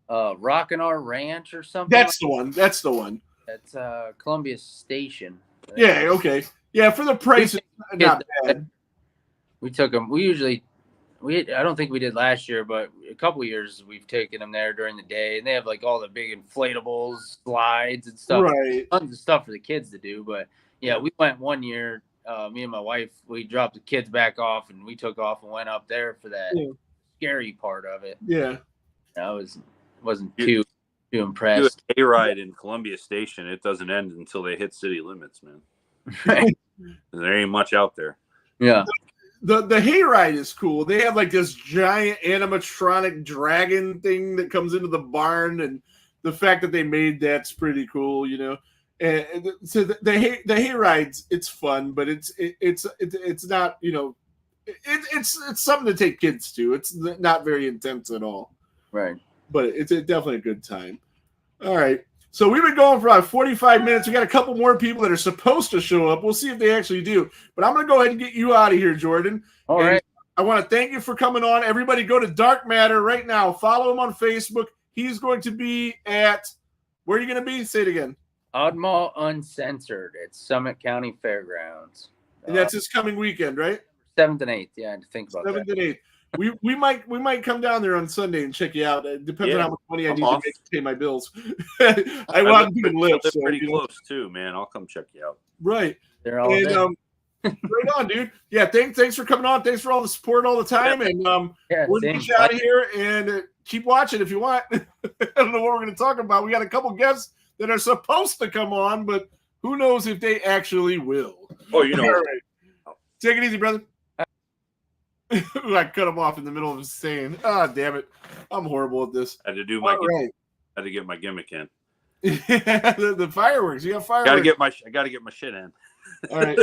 Rockin' Our Ranch or something? That's the one. That's the one. That's Columbia Station. Yeah, okay. Yeah, for the price, it's not bad. We took them. I don't think we did last year, but a couple of years we've taken them there during the day, and they have like all the big inflatables, slides, and stuff. Right. Tons of stuff for the kids to do. But yeah, we went one year. Me and my wife, we dropped the kids back off, and we took off and went up there for that scary part of it. Yeah. I wasn't too impressed. Do a hayride in Columbia Station. It doesn't end until they hit city limits, man. There ain't much out there. Yeah. The hayride is cool. They have like this giant animatronic dragon thing that comes into the barn, and the fact that they made that's pretty cool, you know. And so the hayrides, it's fun, but it's not, you know, it's something to take kids to. It's not very intense at all. Right. But it's definitely a good time. All right. So we've been going for about 45 minutes. We got a couple more people that are supposed to show up. We'll see if they actually do. But I'm going to go ahead and get you out of here, Jordan. All right. I want to thank you for coming on. Everybody go to Dark Matter right now. Follow him on Facebook. He's going to be at, where are you going to be? Say it again. Oddmall Uncensored at Summit County Fairgrounds. And that's this coming weekend, right? 7th and 8th. Yeah, I had to think about 7th that. and 8th. We might come down there on Sunday and check you out. It depends on how much money I need to make to pay my bills. I want to live. So, pretty close too, man. I'll come check you out. Right. They're all right on, dude. Yeah, thanks for coming on. Thanks for all the support all the time. And we'll get you out of here and keep watching if you want. I don't know what we're going to talk about. We got a couple guests that are supposed to come on, but who knows if they actually will. Oh, you know. All right. Take it easy, brother. I cut him off in the middle of his saying, damn it. I'm horrible at this. I had to do my I had to get my gimmick in. the fireworks. You got fireworks. I gotta get my shit in. All right.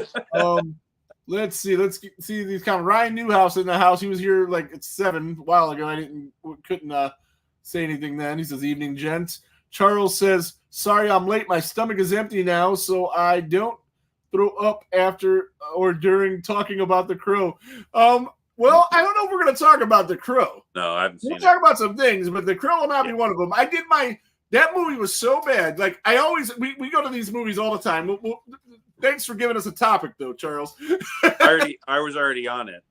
Let's see these comments. Ryan Newhouse in the house. He was here like at 7 a while ago. I couldn't say anything then. He says, evening, gents. Charles says, sorry I'm late. My stomach is empty now, so I don't throw up after or during talking about The Crow. Well, I don't know if we're going to talk about The Crow. No, I haven't seen it. We'll talk about some things, but The Crow will not be one of them. That movie was so bad. Like, we go to these movies all the time. Thanks for giving us a topic, though, Charles. I was already on it.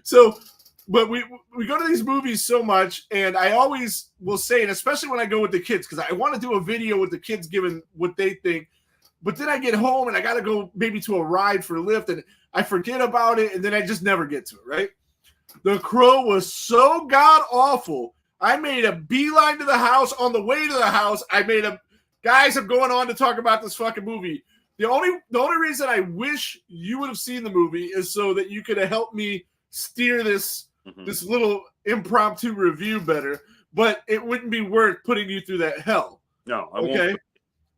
So, but we go to these movies so much, and I always will say, and especially when I go with the kids, because I want to do a video with the kids giving what they think, but then I get home and I got to go maybe to a ride for a lift, and I forget about it, and then I just never get to it, right? The Crow was so god-awful. I made a beeline to the house. On the way to the house, guys, I'm going on to talk about this fucking movie. The only reason I wish you would have seen the movie is so that you could have helped me steer this little impromptu review better, but it wouldn't be worth putting you through that hell. No, I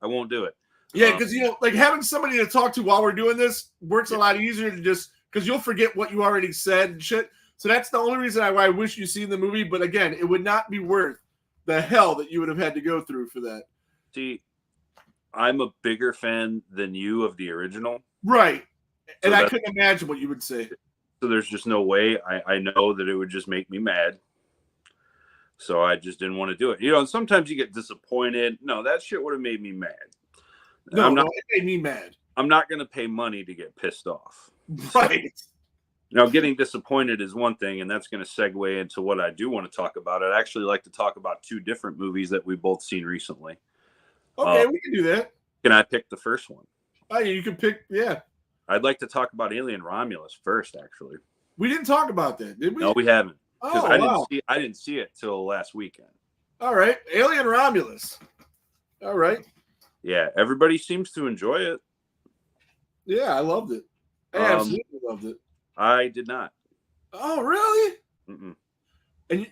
won't do it. Yeah, because like having somebody to talk to while we're doing this works a lot easier than just because you'll forget what you already said and shit. So that's the only reason why I wish you seen the movie. But again, it would not be worth the hell that you would have had to go through for that. See, I'm a bigger fan than you of the original. Right. And I couldn't imagine what you would say. So there's just no way. I know that it would just make me mad. So I just didn't want to do it. And sometimes you get disappointed. No, that shit would have made me mad. No, it made me mad. I'm not going to pay money to get pissed off. Right. Now, getting disappointed is one thing, and that's going to segue into what I do want to talk about. I'd actually like to talk about 2 different movies that we've both seen recently. Okay, we can do that. Can I pick the first one? Oh, you can pick, yeah. I'd like to talk about Alien Romulus first, actually. We didn't talk about that, did we? No, we haven't. Because I didn't see it till last weekend. All right, Alien Romulus. All right. Yeah, everybody seems to enjoy it. Yeah, I loved it. I absolutely loved it. I did not. Oh, really? Mm-mm. And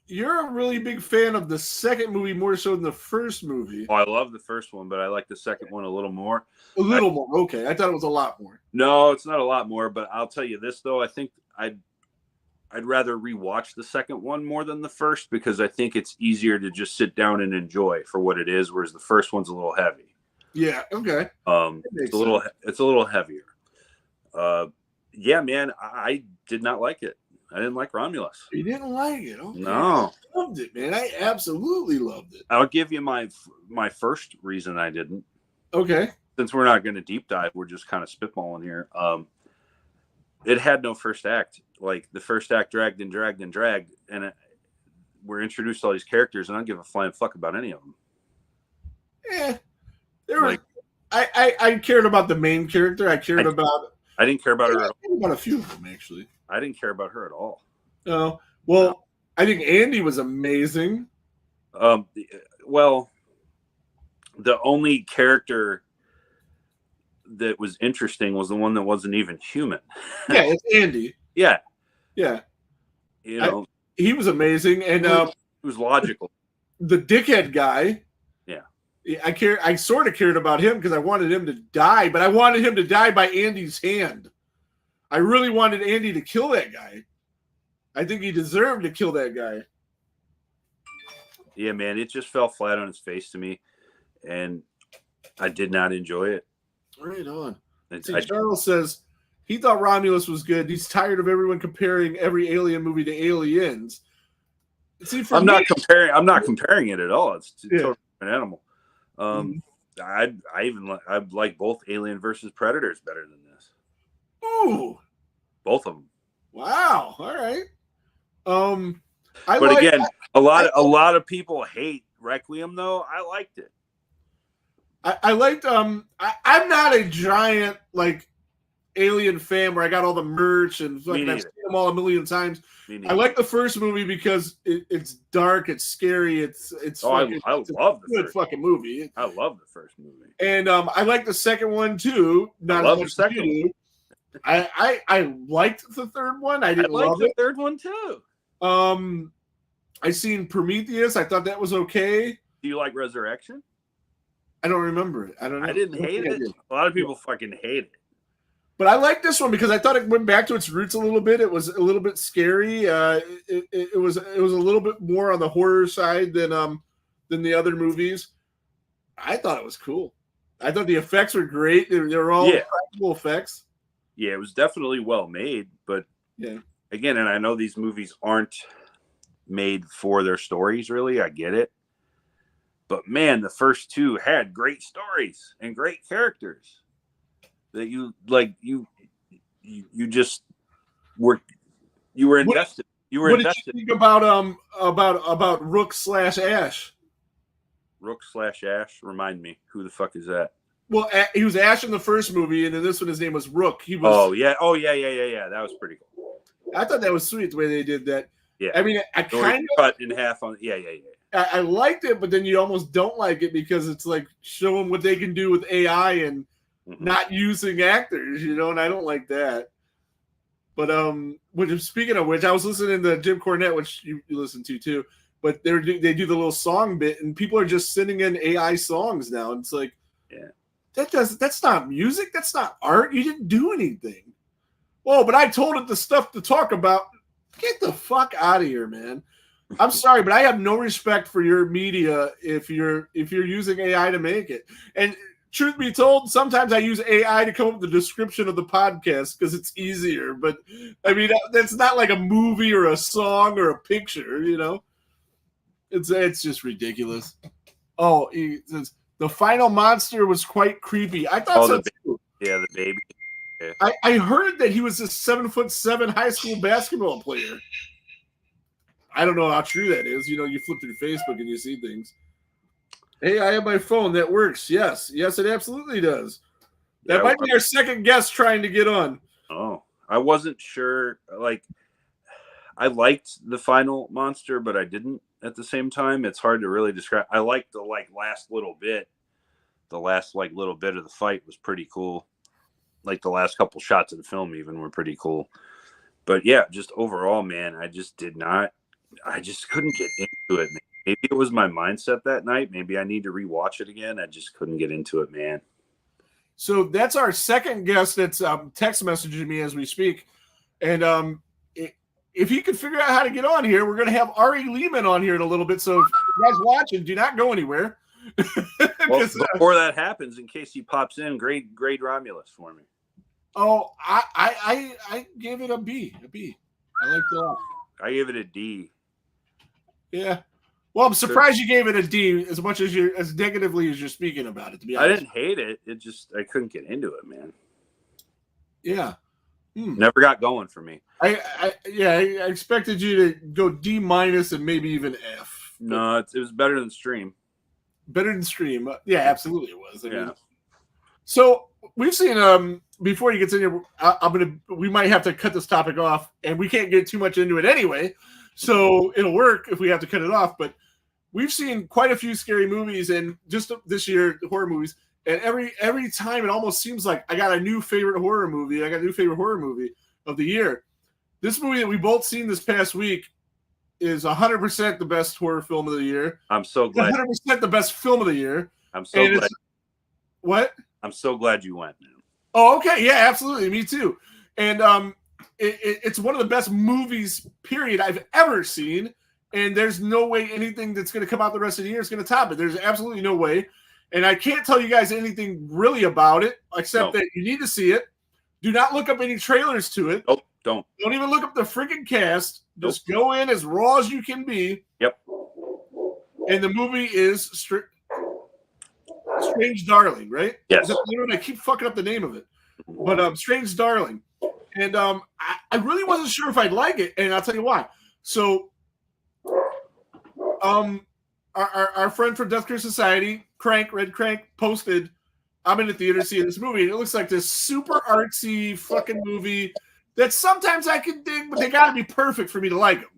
you're a really big fan of the second movie more so than the first movie. Oh, I love the first one, but I like the second one a little more. A little more. Okay. I thought it was a lot more. No, it's not a lot more, but I'll tell you this, though. I think I'd rather rewatch the second one more than the first because I think it's easier to just sit down and enjoy for what it is, whereas the first one's a little heavy. Yeah, okay. It's a little heavier. Yeah, man, I did not like it. I didn't like Romulus. You didn't like it? Okay. No. I loved it, man. I absolutely loved it. I'll give you my first reason I didn't. Okay. Since we're not going to deep dive, we're just kind of spitballing here. It had no first act. Like, the first act dragged, and we're introduced to all these characters, and I don't give a flying fuck about any of them. Yeah. I cared about the main character. I didn't care about her. I cared about a few of them, actually. I didn't care about her at all. Oh, well, no. I think Andy was amazing. Well, the only character that was interesting was the one that wasn't even human. Yeah, it's Andy. Yeah. You know, he was amazing, and it was logical. The dickhead guy. Yeah. I sort of cared about him because I wanted him to die, but I wanted him to die by Andy's hand. I really wanted Andy to kill that guy. I think he deserved to kill that guy. Yeah, man, it just fell flat on its face to me, and I did not enjoy it. Right on. Charles says he thought Romulus was good. He's tired of everyone comparing every Alien movie to Aliens. See, I'm not comparing it at all. It's a totally different animal. I like both Alien versus Predators better than this. Ooh, both of them. Wow. All right. A lot of people hate Requiem though. I liked it. I liked I'm not a giant like Alien fan where I got all the merch and like I've seen them all a million times. I like the first movie because it's dark, it's scary, it's I love the good fucking movie. I love the first movie. And I like the second one too. Not I love as much the second one. I liked the third one. I didn't love the third one too. I seen Prometheus. I thought that was okay. Do you like Resurrection? I don't remember it. I don't know. I didn't hate it. A lot of people fucking hate it. But I like this one because I thought it went back to its roots a little bit. It was a little bit scary. It was a little bit more on the horror side than the other movies. I thought it was cool. I thought the effects were great. They were all practical effects. Yeah, it was definitely well made. But again, and I know these movies aren't made for their stories, really. I get it. But man, the first two had great stories and great characters that you just were invested. You were invested. What did you think about Rook/Ash? Rook/Ash. Remind me, who the fuck is that? Well, he was Ash in the first movie, and in this one, his name was Rook. He was. Oh yeah. That was pretty cool. I thought that was sweet the way they did that. Yeah. I mean, I kind of cut in half on. Yeah. I liked it, but then you almost don't like it because it's like showing what they can do with AI and not using actors, you know, and I don't like that. But speaking of which, I was listening to Jim Cornette, which you listen to too. But they do the little song bit, and people are just sending in AI songs now. And it's like, that's not music, that's not art. You didn't do anything. Well, but I told it the stuff to talk about. Get the fuck out of here, man. I'm sorry, but I have no respect for your media if you're using AI to make it. And truth be told, sometimes I use AI to come up with the description of the podcast because it's easier. But I mean, that's not like a movie or a song or a picture, you know. It's just ridiculous. Oh, he says the final monster was quite creepy. I thought so too. Yeah, the baby. Yeah. I heard that he was a 7'7" high school basketball player. I don't know how true that is. You know, you flip through Facebook and you see things. Hey, I have my phone. That works. Yes, it absolutely does. That might be our second guest trying to get on. Oh, I wasn't sure. Like, I liked the final monster, but I didn't at the same time. It's hard to really describe. I liked the last little bit. The last little bit of the fight was pretty cool. Like the last couple shots of the film even were pretty cool. But yeah, just overall, man, I just couldn't get into it, man. Maybe it was my mindset that night. Maybe I need to rewatch it again. I just couldn't get into it, man. So that's our second guest that's text messaging me as we speak. And if you can figure out how to get on here, we're going to have Ari Lehman on here in a little bit. So if you guys watching, do not go anywhere. Well, before that happens, in case he pops in, grade Romulus for me. Oh, I gave it a B. I liked it a lot. I gave it a D. Yeah. Well, I'm surprised you gave it a D as much as as negatively as you're speaking about it, to be honest. I didn't hate it. It just I couldn't get into it, man. Yeah. Never got going for me. I expected you to go D- and maybe even F. No, it was better than Stream. Better than Stream. Yeah, absolutely it was. I mean, so we've seen before he gets in here, we might have to cut this topic off, and we can't get too much into it anyway. So it'll work if we have to cut it off. But we've seen quite a few scary movies, and just this year, horror movies. And every time it almost seems like I got a new favorite horror movie. I got a new favorite horror movie of the year. This movie that we both seen this past week is 100% the best horror film of the year. I'm so glad. 100% the best film of the year. I'm so glad. What? I'm so glad you went, man. Oh, okay. Yeah, absolutely. Me too. And it's one of the best movies, period, I've ever seen. And there's no way anything that's going to come out the rest of the year is going to top it. There's absolutely no way. And I can't tell you guys anything really about it, except that you need to see it. Do not look up any trailers to it. Nope, don't. Don't even look up the freaking cast. Just go in as raw as you can be. Yep. And the movie is Strange Darling, right? Yes. I keep fucking up the name of it. But Strange Darling. And I really wasn't sure if I'd like it, and I'll tell you why. So our friend from Death Care Society, Red Crank, posted, I'm in the theater seeing this movie, and it looks like this super artsy fucking movie that sometimes I can dig, but they got to be perfect for me to like them.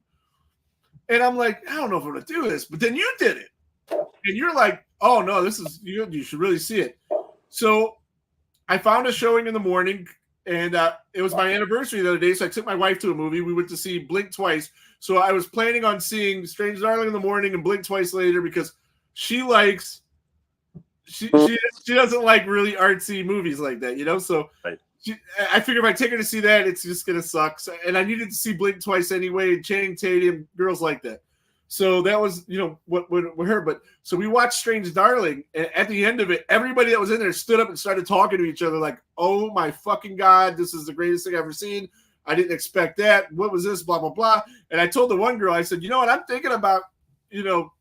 And I'm like, I don't know if I'm going to do this, but then you did it. And you're like, oh, no, this is, you should really see it. So I found a showing in the morning, and it was my anniversary the other day, so I took my wife to a movie. We went to see Blink Twice. So I was planning on seeing Strange Darling in the morning and Blink Twice later because she likes she doesn't like really artsy movies like that, you know? So right. I figured if I take her to see that, it's just going to suck. So, and I needed to see Blink Twice anyway, and Channing Tatum, girls like that. So that was, what her. But so we watched Strange Darling, and at the end of it, everybody that was in there stood up and started talking to each other like, oh my fucking God, this is the greatest thing I've ever seen. I didn't expect that. What was this? Blah, blah, blah. And I told the one girl, I said, you know what? I'm thinking about,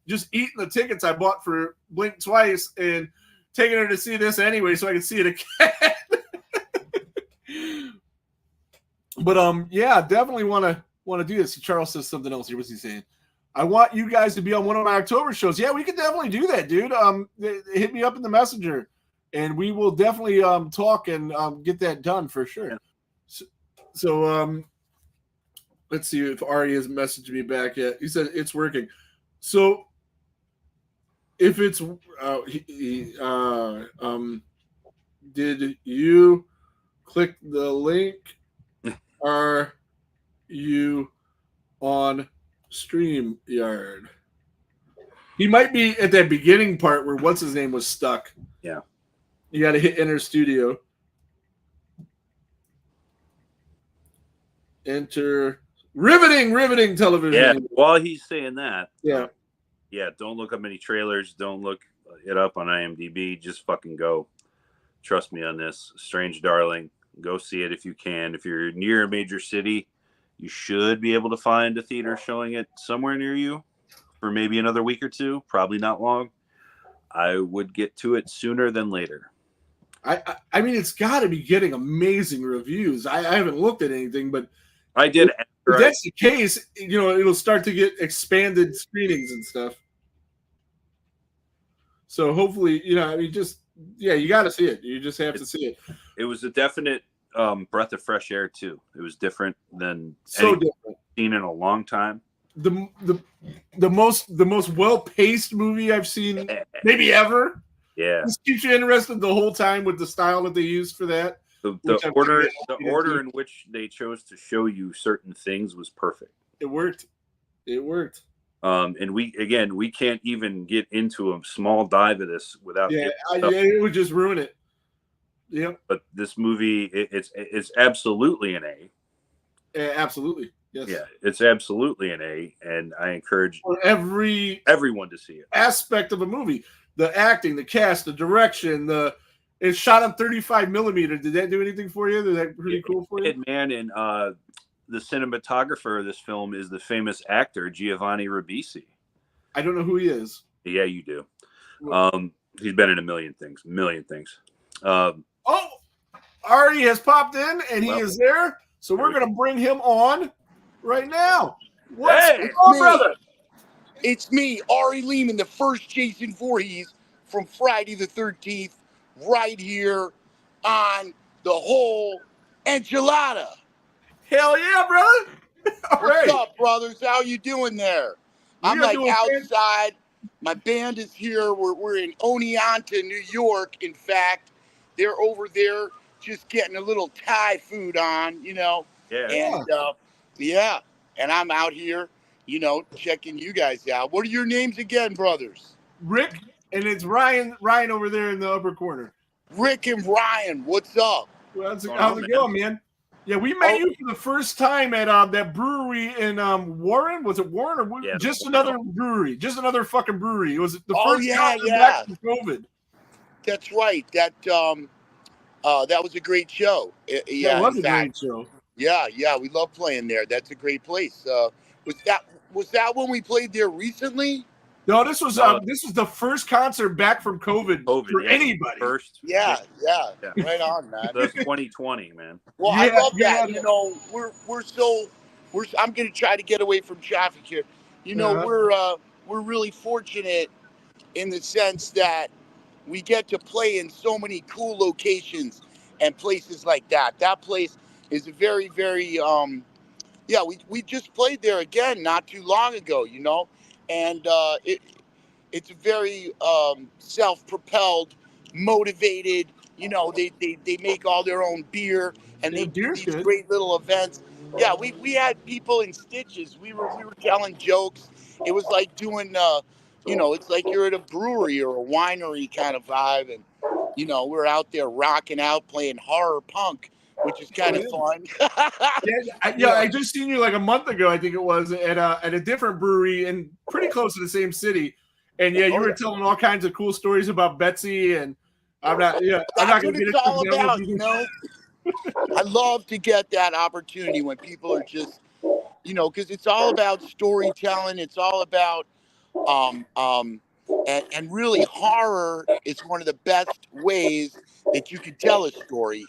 just eating the tickets I bought for Blink Twice and taking her to see this anyway so I can see it again. But yeah, definitely want to do this. Charles says something else here. What's he saying? I want you guys to be on one of my October shows. Yeah, we could definitely do that, dude. Hit me up in the messenger, and we will definitely talk and get that done for sure. So let's see if Ari has messaged me back yet. He said it's working. So if it's did you click the link? Are you on StreamYard? He might be at that beginning part where what's his name was stuck. Yeah. You got to hit enter studio. Enter riveting television. Yeah. While he's saying that. Yeah. Yeah. Don't look up any trailers. Don't look it up on IMDb. Just fucking go. Trust me on this. Strange Darling. Go see it if you can. If you're near a major city, you should be able to find a theater showing it somewhere near you for maybe another week or two. Probably not long. I would get to it sooner than later. I mean, it's got to be getting amazing reviews. I haven't looked at anything, but I did. If that's the case, it'll start to get expanded screenings and stuff. So hopefully, you got to see it. You just have to see it. It was a definite breath of fresh air too. It was different than different seen in a long time. The most well-paced movie I've seen maybe ever. Yeah, this keeps you interested the whole time with the style that they used for that. The order in which they chose to show you certain things was perfect. It worked. And we can't even get into a small dive of this without. It would just ruin it. Yeah. But this movie, it's absolutely an A. Absolutely. Yes. Yeah, it's absolutely an A, and I encourage everyone to see it. Aspect of a movie, the acting, the cast, the direction, it's shot on 35 millimeter. Did that do anything for you? Is that pretty cool for you? Man, and the cinematographer of this film is the famous actor Giovanni Ribisi. I don't know who he is. Yeah, you do. He's been in a million things. Ari has popped in, and he is there. So we're going to bring him on right now. What's going on, brother? It's me, Ari Lehman, the first Jason Voorhees from Friday the 13th, right here on the whole enchilada. Hell yeah, brother. What's up, brothers? How you doing there? I'm like outside My band is here. We're in Oneonta, New York. In fact, they're over there just getting a little Thai food on, you know. Yeah. And yeah, and I'm out here, you know, checking you guys out. What are your names again, brothers? Rick, and it's Ryan. Ryan over there in the upper corner. Rick and Ryan, what's up? Well, how's it going, man? Yeah, we met you for the first time at that brewery in Warren. Was it Warren or just another brewery? Just another fucking brewery. It was the first concert back from COVID. That's right. That was a great show. Yeah, it was a great show. Yeah, we love playing there. That's a great place. Was that when we played there recently? No, this was the first concert back from COVID for anybody. First, yeah, right on, man. That's 2020, man. Well, I love that. You know, I'm gonna try to get away from traffic here. You know, we're really fortunate in the sense that we get to play in so many cool locations and places like that. That place is a very, very we just played there again not too long ago, you know, and it's a very self-propelled, motivated, you know, they make all their own beer and they do these great little events. Yeah, we had people in stitches. We were telling jokes. It was like doing you know, it's like you're at a brewery or a winery kind of vibe, and you know, we're out there rocking out playing horror punk, which is kind of fun. I just seen you like a month ago, I think it was, at a different brewery and pretty close to the same city. And you were telling all kinds of cool stories about Betsy, and I'm not going to get it's all about, you know. I love to get that opportunity when people are just, you know, because it's all about storytelling. It's all about, and really horror is one of the best ways that you can tell a story.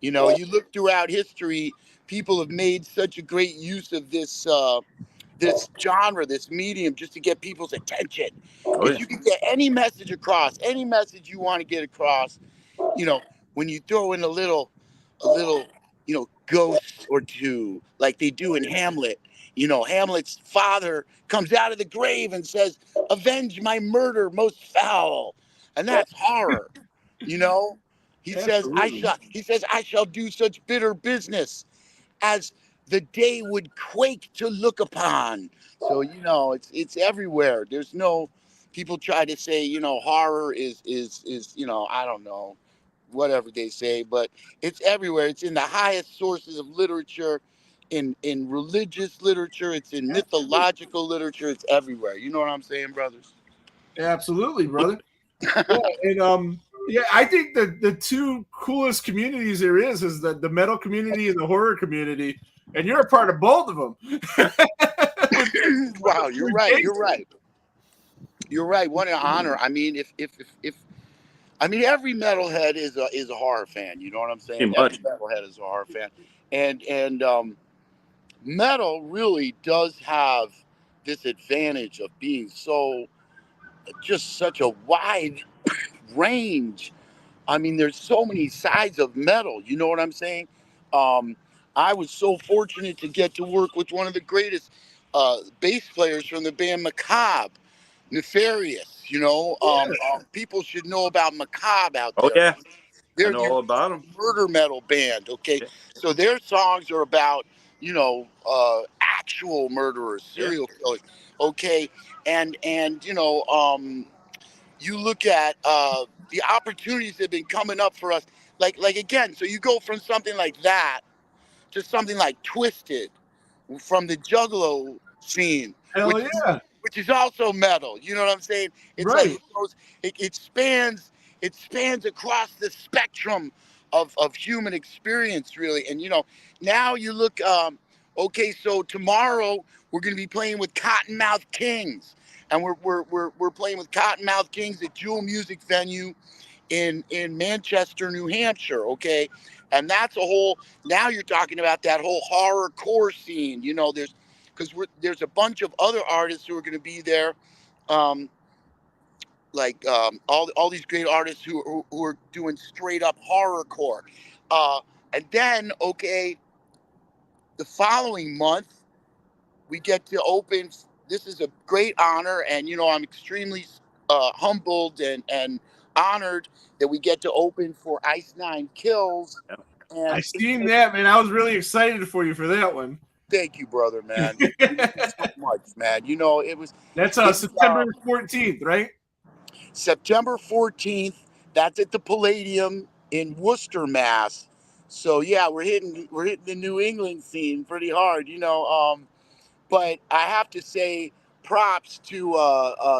You know, you look throughout history, people have made such a great use of this this genre, this medium, just to get people's attention. If you can get any message across, any message you want to get across, you know, when you throw in a little, you know, ghost or two, like they do in Hamlet. You know, Hamlet's father comes out of the grave and says, "Avenge my murder most foul," and that's horror. You know, he says, "I shall do such bitter business as the day would quake to look upon." So, you know, it's everywhere. There's no, people try to say, you know, horror is, you know, I don't know, whatever they say, but it's everywhere. It's in the highest sources of literature, in religious literature, it's in mythological literature, it's everywhere. You know what I'm saying, brothers? Absolutely, brother. And I think the two coolest communities there is the metal community and the horror community, and you're a part of both of them. Wow, you're right. You're right. What an honor. I mean, if every metalhead is a horror fan. You know what I'm saying? Every metalhead is a horror fan, and metal really does have this advantage of being just such a wide range. I mean, there's so many sides of metal. You know what I'm saying? I was so fortunate to get to work with one of the greatest bass players from the band Macabre, Nefarious. You know, people should know about Macabre out there. Oh yeah, I know all about them. Murder metal band. Okay, so their songs are about, you know, actual murderers, serial killers. Okay, and you know, you look at the opportunities that have been coming up for us. Like again, so you go from something like that to something like Twisted from the Juggalo scene, which is also metal. You know what I'm saying? It's like it spans across the spectrum of human experience, really. And you know, now you look. Okay, so tomorrow we're going to be playing with Cottonmouth Kings, and we're playing with Cottonmouth Kings at Jewel Music Venue in Manchester, New Hampshire. Okay, and that's a whole. Now you're talking about that whole horrorcore scene. You know, there's a bunch of other artists who are going to be there, all these great artists who are doing straight up horrorcore, and then the following month we get to open this is a great honor, and I'm extremely humbled and honored that we get to open for Ice Nine Kills. And I seen that, man. I was really excited for you for that one. Thank you, brother, man. It means so much, man. It was. That's September 14th, right? September 14th. That's at the Palladium in Worcester, Mass. So yeah, we're hitting the New England scene pretty hard, But I have to say, props to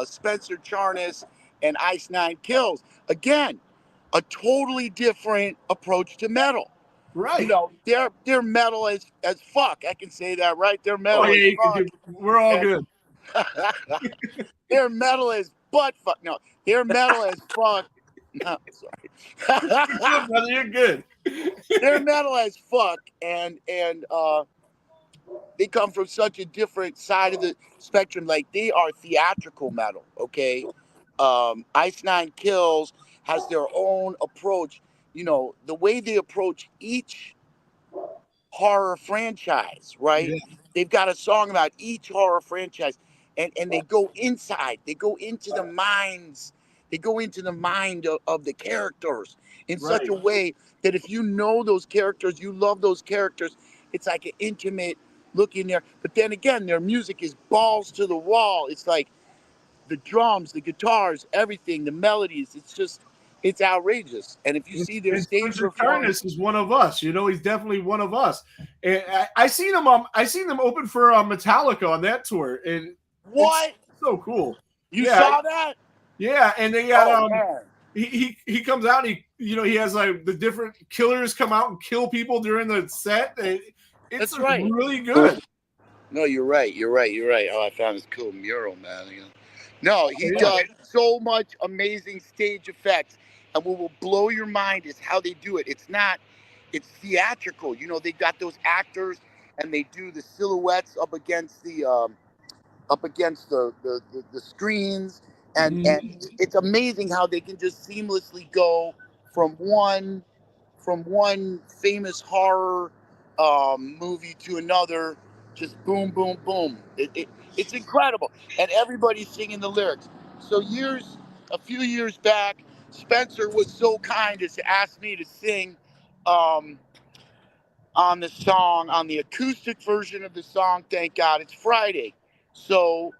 Spencer Charnas and Ice Nine Kills. Again, a totally different approach to metal. Right. They're metal as fuck. I can say that, right? They're metal as fuck. We're all good. They're metal as butt fuck. No, they're metal as fuck. No, sorry. You're good, brother. You're good. They're metal as fuck, and they come from such a different side of the spectrum. Like, they are theatrical metal, okay? Ice Nine Kills has their own approach. The way they approach each horror franchise, right? Yeah. They've got a song about each horror franchise, and they go inside. They go into the minds. They go into the mind of the characters in such a way that if you know those characters, you love those characters, it's like an intimate look in there. But then again, their music is balls to the wall. It's like the drums, the guitars, everything, the melodies. It's outrageous. And if you see their stage performance, is one of us. He's definitely one of us. And I seen them open for Metallica on that tour. And what? It's so cool. You saw that? Yeah, and they got he comes out and he has like the different killers come out and kill people during the set. It's really good. No, you're right. Oh, I found this cool mural, man. No, he does so much amazing stage effects. And what will blow your mind is how they do it. It's theatrical. They got those actors and they do the silhouettes up against the screens. And it's amazing how they can just seamlessly go from one famous horror movie to another, just boom, boom, boom. It's incredible, and everybody's singing the lyrics. So a few years back, Spencer was so kind as to ask me to sing on the acoustic version of the song, Thank God It's Friday. So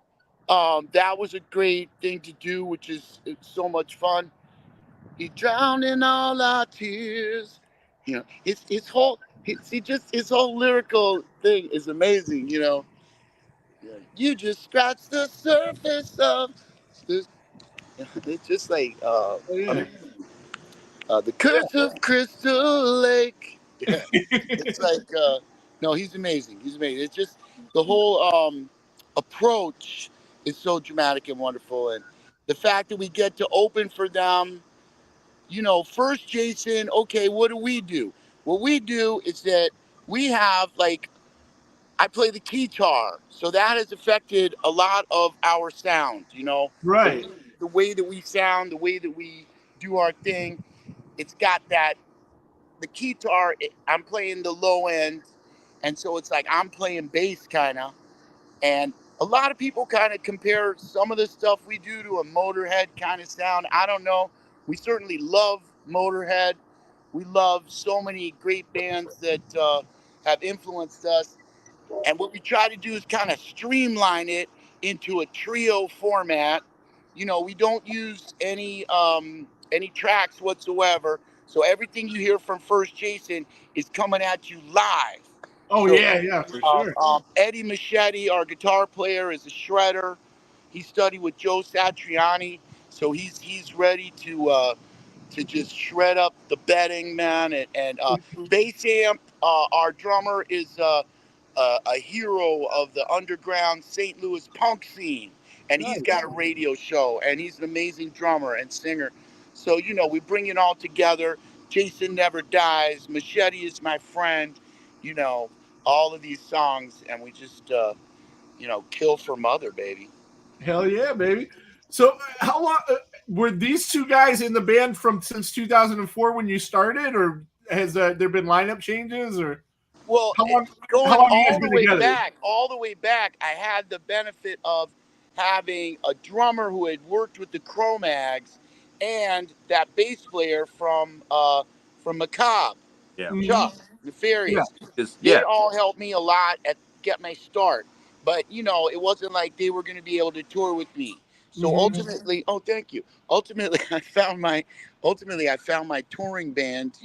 that was a great thing to do, it's so much fun. He drowned in all our tears. His whole lyrical thing is amazing. You just scratch the surface of this. It's just like the curse of Crystal Lake. Yeah. It's like no, he's amazing. It's just the whole approach is so dramatic and wonderful, and the fact that we get to open for them. First, Jason, okay, what do we do? What we do is that we have, I play the guitar, so that has affected a lot of our sound, Right. The way that we sound, the way that we do our thing, it's got the guitar, I'm playing the low end, and so it's like I'm playing bass kind of, and a lot of people kind of compare some of the stuff we do to a Motorhead kind of sound. I don't know. We certainly love Motorhead. We love so many great bands that have influenced us. And what we try to do is kind of streamline it into a trio format. We don't use any tracks whatsoever. So everything you hear from First Jason is coming at you live. Oh, so, yeah, for sure. Eddie Machete, our guitar player, is a shredder. He studied with Joe Satriani, so he's ready to just shred up the bedding, man. And Bass Amp, our drummer, is a hero of the underground St. Louis punk scene, and he's got a radio show, and he's an amazing drummer and singer. So we bring it all together. Jason Never Dies, Machete Is My Friend, all of these songs, and we just kill for Mother, baby. Hell yeah, baby. So how long were these two guys in the band since 2004 when you started, or has there been lineup changes? Or Well, How long going have you guys all the been way together? back, I had the benefit of having a drummer who had worked with the Cro-Mags and that bass player from Macabre, Yeah. Chuck, Nefarious. They all helped me a lot at get my start. But it wasn't like they were going to be able to tour with me. So ultimately, oh, thank you. Ultimately, I found my touring band.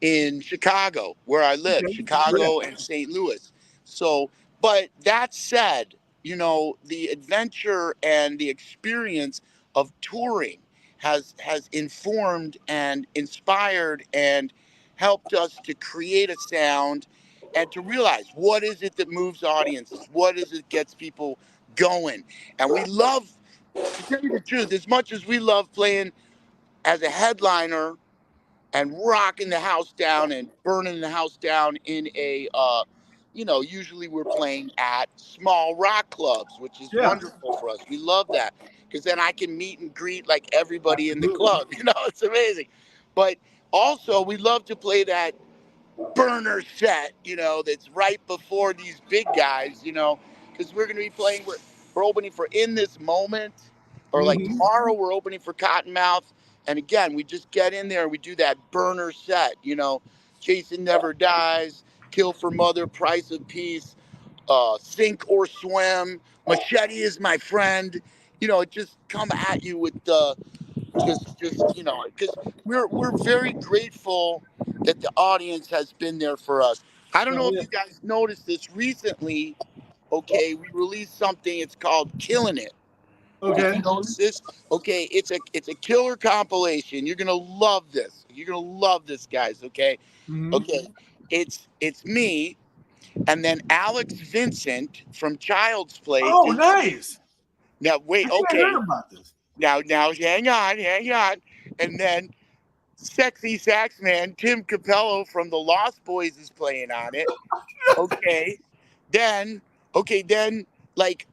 In Chicago, where I live, Chicago and St. Louis. So, but that said, the adventure and the experience of touring has informed and inspired and helped us to create a sound and to realize what is it that moves audiences, what is it gets people going. And we love, to tell you the truth, as much as we love playing as a headliner and rocking the house down and burning the house down in a, usually we're playing at small rock clubs, which is wonderful for us. We love that because then I can meet and greet like everybody in the club. It's amazing. But also, we love to play that burner set, that's right before these big guys, because we're going to be playing, we're opening for In This Moment, or like tomorrow we're opening for Cottonmouth. And again, we just get in there and we do that burner set, Jason Never Dies, Kill for Mother, Price of Peace, Sink or Swim, Machete Is My Friend. It just come at you with the because we're very grateful that the audience has been there for us. I don't know if you guys noticed this recently. Okay, we released something. It's called Killing It. Did you notice this? Okay, it's a killer compilation. You're gonna love this. You're gonna love this, guys. Okay, okay. It's me, and then Alex Vincent from Child's Play. Oh, nice. Now wait. I Okay. heard about this. Now, hang on. And then sexy sax man Tim Capello from the Lost Boys is playing on it. Okay. Then like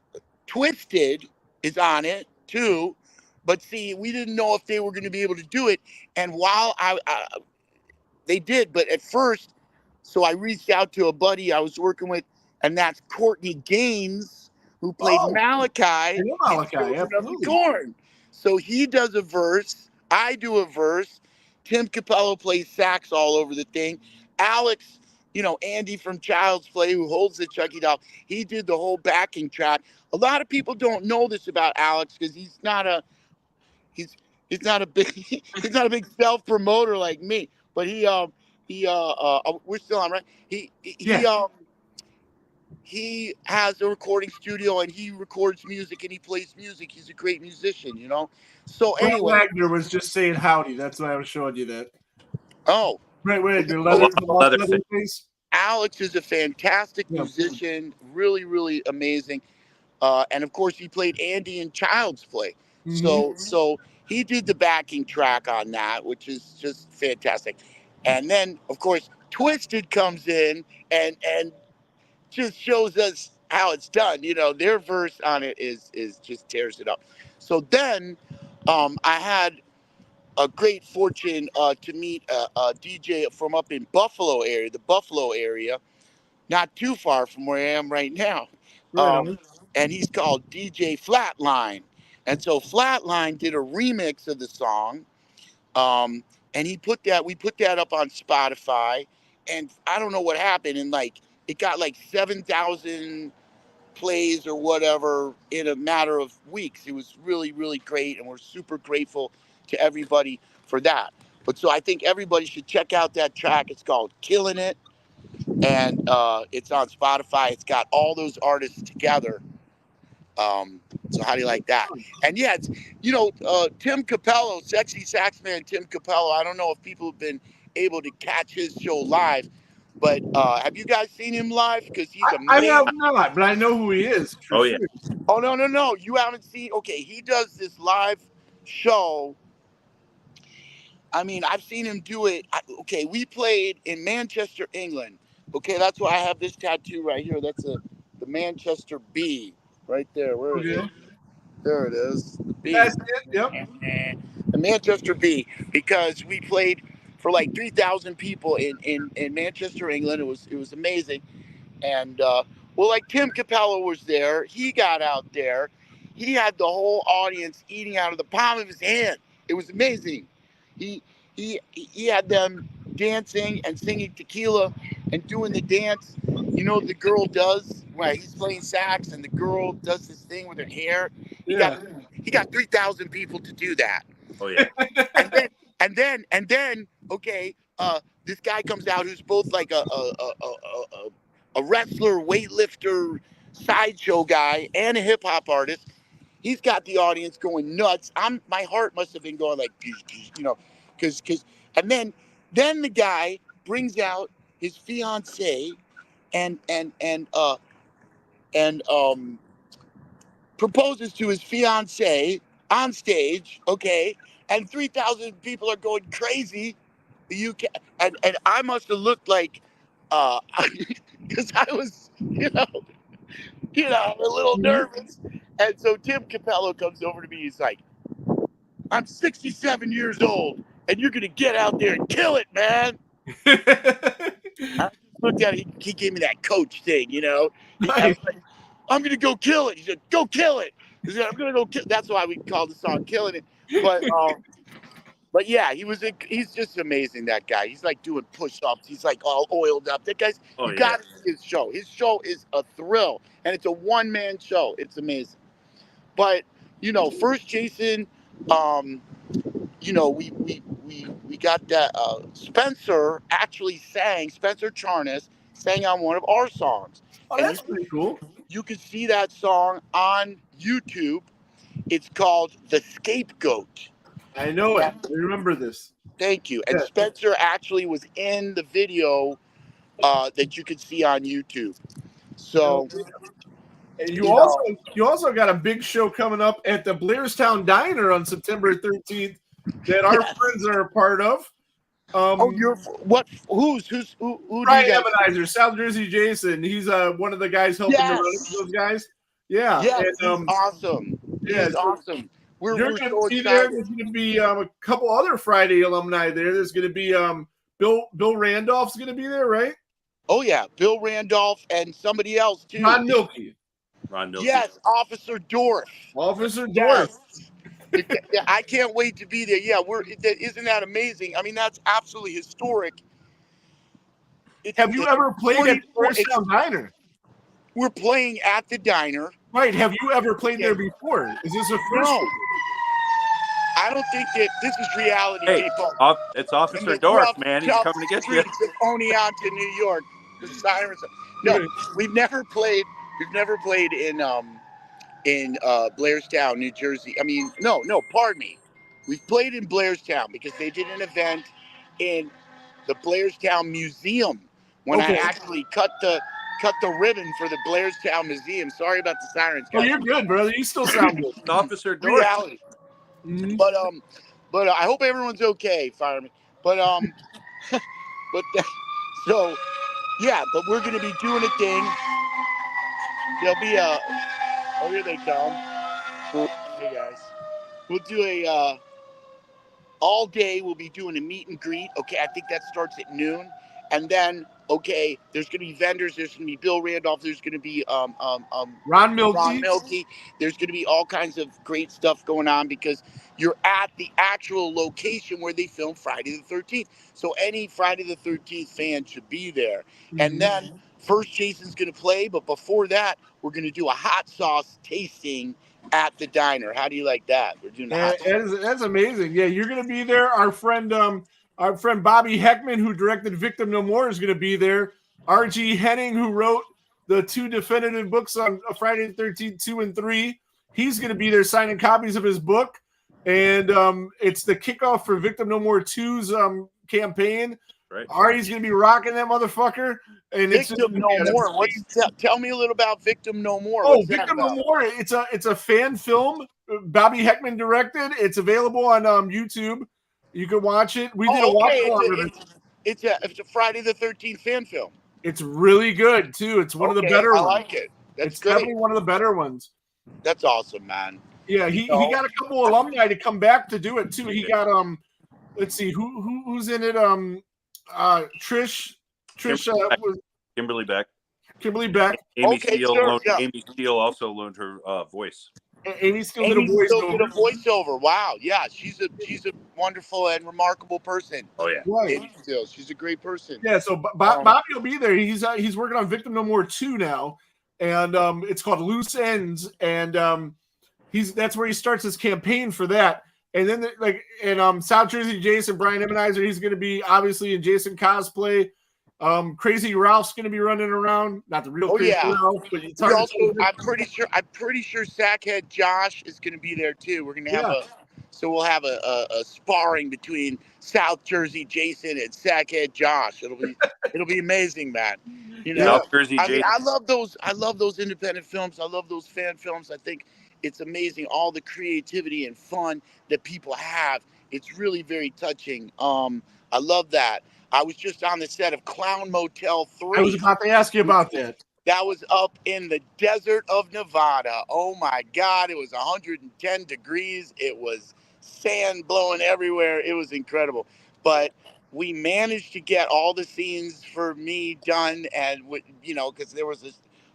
Twisted is on it too. But see, we didn't know if they were going to be able to do it. And while they did, but at first, so I reached out to a buddy I was working with, and that's Courtney Gaines, who played Malachi in Children of the Corn. So he does a verse, I do a verse, Tim Capello plays sax all over the thing. Alex, Andy from Child's Play, who holds the Chucky doll, he did the whole backing track. A lot of people don't know this about Alex because he's not a big self promoter like me. But we're still on, right? He has a recording studio and he records music and he plays music. He's a great musician, So anyway, Wagner was just saying howdy. That's why I was showing you that. Oh, wait, the leather face. Alex is a fantastic musician, really, really amazing. And of course, he played Andy in Child's Play. So he did the backing track on that, which is just fantastic. And then, of course, Twisted comes in and just shows us how it's done. Their verse on it is just tears it up. So then I had a great fortune to meet a DJ from up in the Buffalo area, not too far from where I am right now. And he's called DJ Flatline. And so Flatline did a remix of the song. And we put that up on Spotify. And I don't know what happened. And it got 7,000 plays or whatever in a matter of weeks. It was really, really great. And we're super grateful to everybody for that. But so I think everybody should check out that track. It's called Killing It. And it's on Spotify. It's got all those artists together. So how do you like that? And yeah, it's, Tim Capello, sexy sax man Tim Capello. I don't know if people have been able to catch his show live, but have you guys seen him live? Because he's amazing. I have not, but I know who he is. Sure. Oh, no. You haven't seen. Okay, he does this live show. I mean, I've seen him do it. Okay, we played in Manchester, England. Okay, that's why I have this tattoo right here. That's the Manchester B right there. Where is it? There it is. The B. That's it. Yep. The Manchester B, because we played for like 3,000 people in Manchester, England. It was amazing. And well, like Tim Capello was there. He got out there. He had the whole audience eating out of the palm of his hand. It was amazing. He had them dancing and singing tequila and doing the dance. You know the girl does when he's playing sax, and the girl does this thing with her hair. He got 3,000 people to do that. Oh yeah. and then okay, this guy comes out who's both like a wrestler, weightlifter, sideshow guy, and a hip hop artist. He's got the audience going nuts. My heart must have been going like, you know, because and then the guy brings out his fiance and proposes to his fiance on stage, okay, and 3,000 people are going crazy. You can, and I must have looked like, because I was, you know, a little nervous. And so Tim Capello comes over to me. He's like, "I'm 67 years old, and you're gonna get out there and kill it, man." I looked at it. He gave me that coach thing, you know. I was like, "I'm gonna go kill it." He said, "Go kill it." He said, "I'm gonna go kill." That's why we called the song "Killing It." But yeah, he's just amazing. That guy. He's like doing push-ups. He's like all oiled up. That guy's. You got to see his show. His show is a thrill, and it's a one-man show. It's amazing. But you know, first Jason, you know, we got that. Spencer actually sang. Spencer Charnas sang on one of our songs. Oh, that's pretty cool. You can see that song on YouTube. It's called "The Scapegoat." I know it. I remember this. Thank you. And Spencer actually was in the video that you could see on YouTube. So, and you also got a big show coming up at the Blairstown Diner on September 13th that our friends are a part of. Who Brian Ebenezer, South Jersey Jason. He's one of the guys helping to run those guys. Yeah. Yes, and, he's awesome. He's awesome. We're so excited. There's going to be a couple other Friday alumni there. There's going to be Bill Randolph's going to be there, right? Oh yeah, Bill Randolph and somebody else too. Ron Milkey. Yes, Officer Dorff. Officer Dorff. Yeah, I can't wait to be there. Yeah, isn't that amazing? I mean, that's absolutely historic. Have you ever played at Blairstown Diner? We're playing at the diner. Right. Have you ever played there before? Is this a first? No. I don't think that this is reality, people. It's Officer Dorff, man. He's coming to get you. Of Oneonta, New York. The sirens. No, we've never played in Blairstown, New Jersey. I mean, no, pardon me. We've played in Blairstown because they did an event in the Blairstown Museum when I actually cut the ribbon for the Blairstown Museum. Sorry about the sirens, guys. Oh, you're good, brother. You still sound good. Officer Dorff. Reality. Mm-hmm. But I hope everyone's okay, fireman. But so yeah, but we're gonna be doing a thing. There'll be oh, here they come. Hey guys, we'll do a all day. We'll be doing a meet and greet. Okay, I think that starts at noon, and then okay, there's gonna be vendors. There's gonna be Bill Randolph. There's gonna be Ron Milkey. There's gonna be all kinds of great stuff going on because you're at the actual location where they filmed Friday the 13th. So any Friday the 13th fan should be there. Mm-hmm. And then first Jason's gonna play, but before that, we're gonna do a hot sauce tasting at the diner. How do you like that? We're doing that's amazing. Yeah, you're gonna be there. Our friend Bobby Heckman, who directed Victim No More, is going to be there. R.G. Henning, who wrote the 2 definitive books on Friday the 13th, 2 and 3, he's going to be there signing copies of his book. And it's the kickoff for Victim No More 2's campaign. Right. Artie's going to be rocking that motherfucker. And Victim No More. Tell me a little about Victim No More. Oh, Victim No More. It's a fan film. Bobby Heckman directed. It's available on YouTube. You can watch it. We did a watch along with it. It's a Friday the 13th fan film. It's really good too. It's one of the better ones. I like it. It's definitely one of the better ones. That's awesome, man. Yeah, he got a couple alumni to come back to do it too. He got let's see who's in it. Trish was Kimberly Beck. Kimberly Beck. Amy Okay, Steele. sure, yeah. Amy Steele also loaned her voice. Amy still did Amy a still did a voiceover. voiceover. Wow, yeah, she's a wonderful and remarkable person. Oh yeah, Right. Amy Steele, she's a great person. Yeah, so Bobby will be there. He's working on Victim No More 2 now, and it's called Loose Ends, and that's where he starts his campaign for that. And then in South Jersey, Jason, Brian Ebenezer, he's going to be obviously in Jason cosplay. Crazy Ralph's going to be running around, not the real Crazy Ralph, but it's hard I'm pretty sure Sackhead Josh is going to be there too. We're going to have we'll have a sparring between South Jersey Jason and Sackhead Josh. It'll be amazing, man. You know, South Jersey Jason. I love those independent films. I love those fan films. I think it's amazing all the creativity and fun that people have. It's really very touching. I love that. I was just on the set of Clown Motel 3. I was about to ask you about that. That was up in the desert of Nevada. Oh my God, it was 110 degrees. It was sand blowing everywhere. It was incredible. But we managed to get all the scenes for me done, and because there was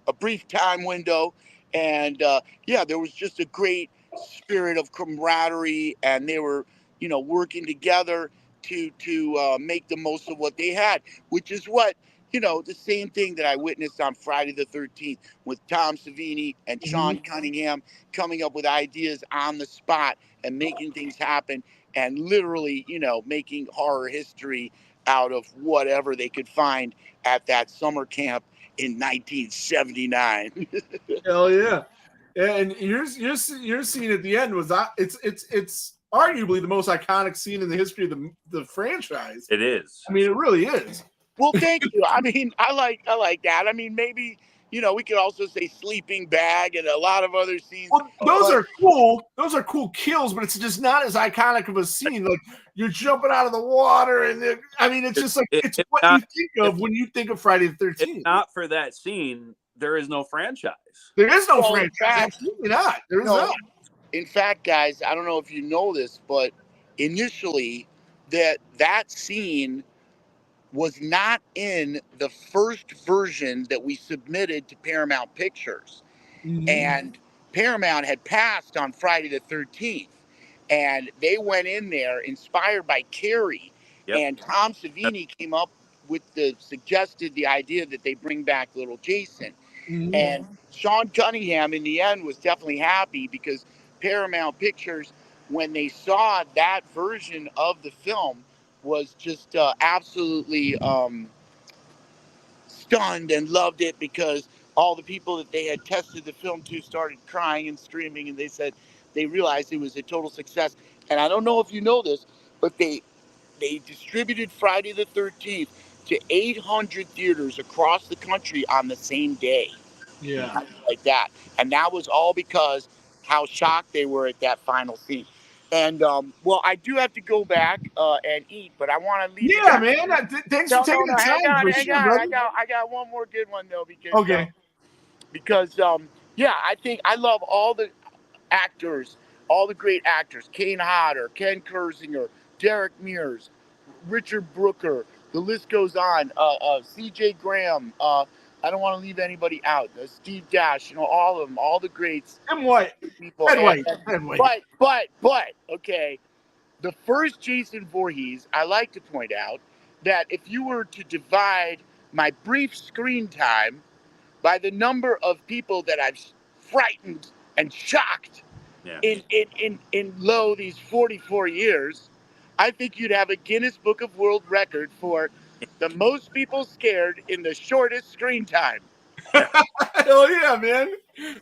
a brief time window, and there was just a great spirit of camaraderie, and they were working together to make the most of what they had, which is what the same thing that I witnessed on Friday the 13th with Tom Savini and Sean Cunningham coming up with ideas on the spot and making things happen, and literally making horror history out of whatever they could find at that summer camp in 1979. Hell yeah. And your scene at the end was that it's arguably the most iconic scene in the history of the franchise. It is. I mean, it really is. Well, thank you. I mean, I like that. I mean, maybe we could also say sleeping bag and a lot of other scenes. Well, those are cool. Those are cool kills, but it's just not as iconic of a scene. Like you're jumping out of the water, and it's just like it's what you think of when you think of Friday the 13th. If not for that scene, there is no franchise. There is no franchise. Absolutely not. There is not. In fact, guys, I don't know if you know this, but initially that scene was not in the first version that we submitted to Paramount Pictures. Mm-hmm. And Paramount had passed on Friday the 13th. And they went in there inspired by Carrie. Yep. And Tom Savini came up with the idea that they bring back little Jason. Mm-hmm. And Sean Cunningham in the end was definitely happy because Paramount Pictures, when they saw that version of the film, was just absolutely stunned and loved it, because all the people that they had tested the film to started crying and screaming, and they said they realized it was a total success. And I don't know if you know this, but they distributed Friday the 13th to 800 theaters across the country on the same day. Yeah. Like that. And that was all because how shocked they were at that final scene. And, I do have to go back and eat, but I want to leave. Yeah, man. Thanks for taking the time. I got one more good one, though, because, I think I love all the actors, all the great actors, Kane Hodder, Ken Kersinger, Derek Mears, Richard Brooker, the list goes on, C.J. Graham, I don't want to leave anybody out. Steve Dash, all of them, all the greats. And what? People. But, okay, the first Jason Voorhees, I like to point out that if you were to divide my brief screen time by the number of people that I've frightened and shocked in these 44 years, I think you'd have a Guinness Book of World Record for the most people scared in the shortest screen time. Hell yeah, man.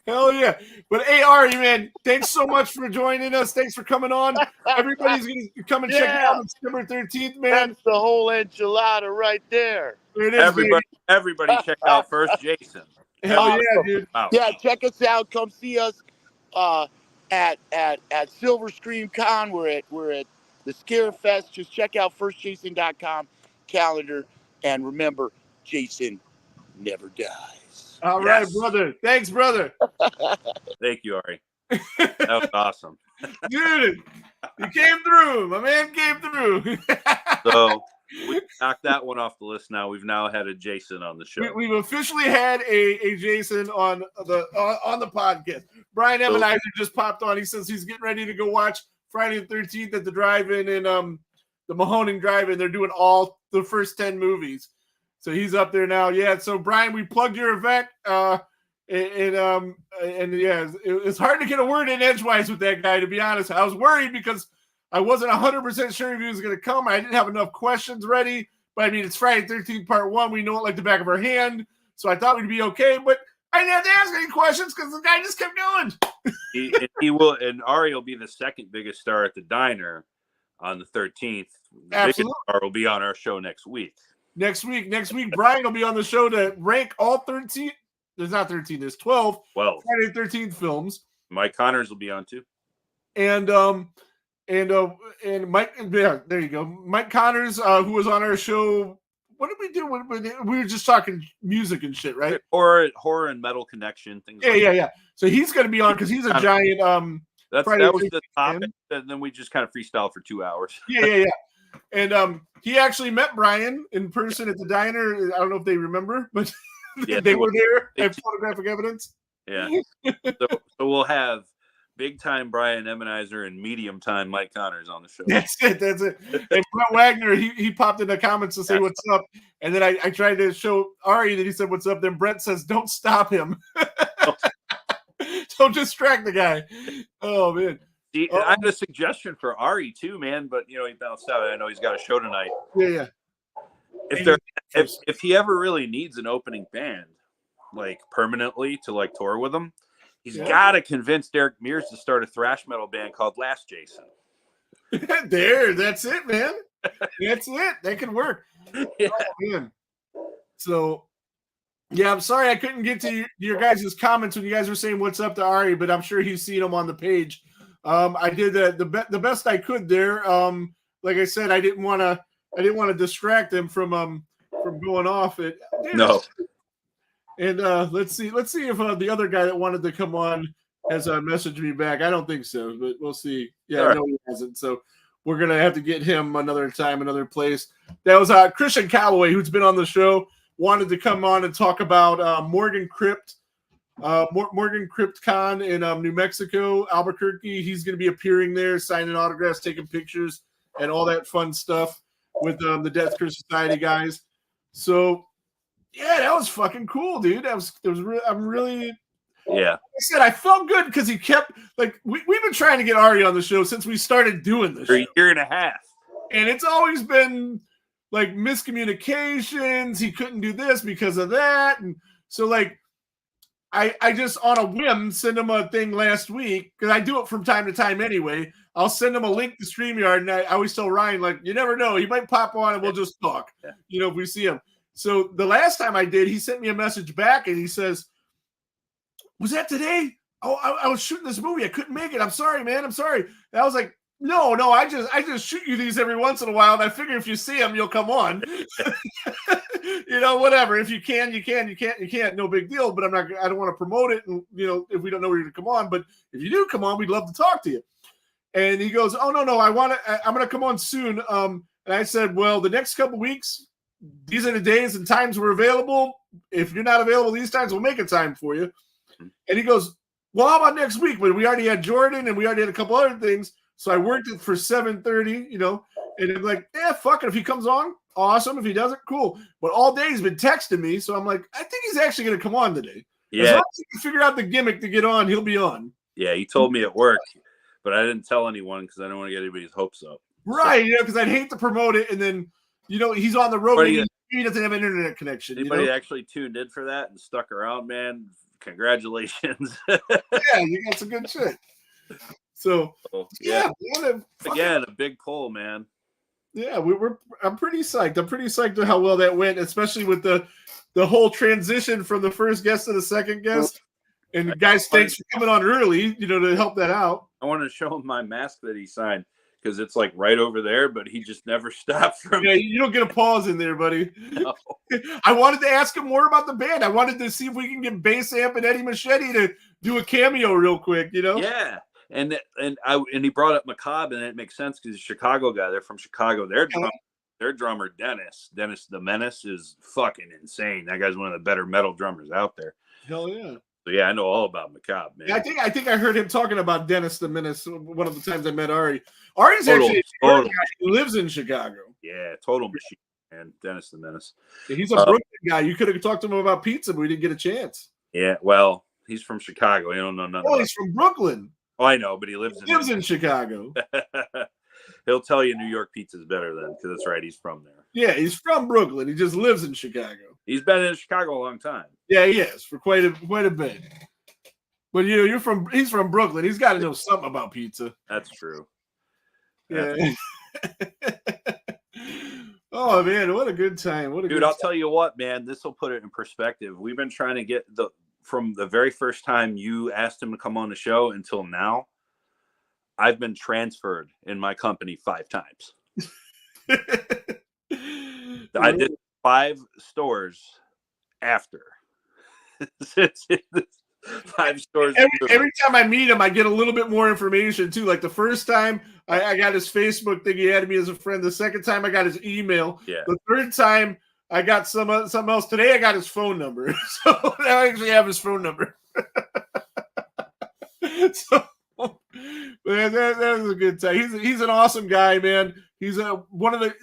Hell yeah. But hey, Ari, man, thanks so much for joining us. Thanks for coming on. Everybody's going to come and check it out on September 13th, man. That's the whole enchilada right there. There it is, everybody check out First Jason. Hell yeah, dude. Wow. Yeah, check us out. Come see us at Silver Scream Con. We're at the Scare Fest. Just check out firstjason.com calendar, and remember, Jason never dies. All right, brother. Thanks, brother. Thank you, Ari. That was awesome. Dude, he came through. My man came through. So we knocked that one off the list now. We've now had a Jason on the show. We've officially had a Jason on the podcast. Brian Emmenizer just popped on. He says he's getting ready to go watch Friday the 13th at the drive-in in the Mahoning Drive-In. They're doing all the first 10 movies. So he's up there now. Yeah, so Brian, we plugged your event. And yeah, it's hard to get a word in edgewise with that guy, to be honest. I was worried because I wasn't 100% sure if he was going to come. I didn't have enough questions ready. But I mean, it's Friday 13th part 1. We know it like the back of our hand. So I thought we'd be okay. But I didn't have to ask any questions because the guy just kept going. he will, and Ari will be the second biggest star at the diner on the 13th. The Absolutely. biggest star will be on our show next week. Next week, Brian will be on the show to rank all 13. There's not 13. There's 12. 12. Friday 13th films. Mike Connors will be on too. And Mike, yeah, there you go. Mike Connors, who was on our show. What did we do? We were just talking music and shit, right? Horror and metal connection things. Yeah. So he's going to be on because he's a giant. That was the topic, and then we just kind of freestyle for 2 hours. Yeah. And he actually met Brian in person at the diner. I don't know if they remember, but they were there. They have photographic evidence. Yeah. So we'll have big time Brian Emmenizer and medium time Mike Connors on the show. That's it. And Brett Wagner, he popped in the comments to say what's up. And then I tried to show Ari that he said what's up. Then Brett says, don't stop him. Don't distract the guy. Oh, man. I have a suggestion for Ari too, man, but he bounced out. I know he's got a show tonight. Yeah. If he ever really needs an opening band, like permanently to like tour with him, he's got to convince Derek Mears to start a thrash metal band called Last Jason. That's it, man. That's it. That can work. Yeah. Oh, man. So, yeah, I'm sorry I couldn't get to your guys' comments when you guys were saying what's up to Ari, but I'm sure he's seen them on the page. I did the best I could there. Like I said, I didn't want to distract him from going off it. No. And let's see if the other guy that wanted to come on has messaged me back. I don't think so, but we'll see. Yeah, right. No, he hasn't. So we're gonna have to get him another time, another place. That was Christian Calloway, who's been on the show, wanted to come on and talk about Morgan Crypt Con in New Mexico, Albuquerque. He's going to be appearing there, signing autographs, taking pictures, and all that fun stuff with the Death Curse Society guys. So, yeah, that was fucking cool, dude. I'm really. Yeah. Like I said, I felt good because he kept we've been trying to get Ari on the show since we started doing this for a year and a half, and it's always been like miscommunications. He couldn't do this because of that, and so I just on a whim send him a thing last week because I do it from time to time anyway. I'll send him a link to StreamYard, and I always tell Ryan, you never know, he might pop on and we'll just talk. Yeah. If we see him. So the last time I did, he sent me a message back and he says, "Was that today? Oh, I was shooting this movie. I couldn't make it. I'm sorry, man. I'm sorry." And I was like, No, I just shoot you these every once in a while, and I figure if you see them, you'll come on. Whatever. If you can, you can. You can't. No big deal. But I don't want to promote it, and if we don't know where you're to come on. But if you do come on, we'd love to talk to you. And he goes, "Oh no, I'm going to come on soon." And I said, "Well, the next couple weeks, these are the days and times we're available. If you're not available these times, we'll make a time for you." And he goes, "Well, how about next week?" But we already had Jordan, and we already had a couple other things. So I worked it for 7:30, and I'm like, fuck it. If he comes on, awesome. If he doesn't, cool. But all day he's been texting me, so I'm like, I think he's actually going to come on today. Yeah. As long as he can figure out the gimmick to get on, he'll be on. Yeah, he told me at work, but I didn't tell anyone because I don't want to get anybody's hopes up. Right, because I'd hate to promote it, and then, he's on the road, and he doesn't have an internet connection. Anybody actually tuned in for that and stuck around, man, congratulations. Yeah, you got some good shit. So again, a big pull, man. Yeah, I'm pretty psyched. I'm pretty psyched to how well that went, especially with the whole transition from the first guest to the second guest. And guys, thanks for coming on early, to help that out. I wanted to show him my mask that he signed because it's like right over there, but he just never stopped from. Yeah, you don't get a pause in there, buddy. No. I wanted to ask him more about the band. I wanted to see if we can get Bass Amp and Eddie Machete to do a cameo real quick, you know? Yeah. And he brought up Macabre, and it makes sense because he's a Chicago guy. They're from Chicago. Their drummer, Dennis the Menace, is fucking insane. That guy's one of the better metal drummers out there. Hell yeah. So yeah, I know all about Macabre, man. Yeah, I think I heard him talking about Dennis the Menace one of the times I met Ari. Ari's actually he lives in Chicago. Yeah, total machine, man. Dennis the Menace. Yeah, he's a Brooklyn guy. You could have talked to him about pizza, but we didn't get a chance. Yeah, well, he's from Chicago. You don't know nothing. Oh, he's from Brooklyn. Oh, I know, but he lives in Chicago. He'll tell you New York pizza is better than, because that's right. He's from there. Yeah, he's from Brooklyn. He just lives in Chicago. He's been in Chicago a long time. Yeah, he has for quite a bit. But he's from Brooklyn. He's got to know something about pizza. That's true. Yeah. Oh man, what a good time! Dude, I'll tell you what, man. This will put it in perspective. We've been trying to get from the very first time you asked him to come on the show until now. I've been transferred in my company 5 times. I did 5 stores after. 5 stores. Every time I meet him, I get a little bit more information too. Like the first time, I got his Facebook thing. He added me as a friend. The second time, I got his email. Yeah. The third time, I got something else. Today, I got his phone number. So I actually have his phone number. So. Man, that was a good time. He's an awesome guy, man. He's one of the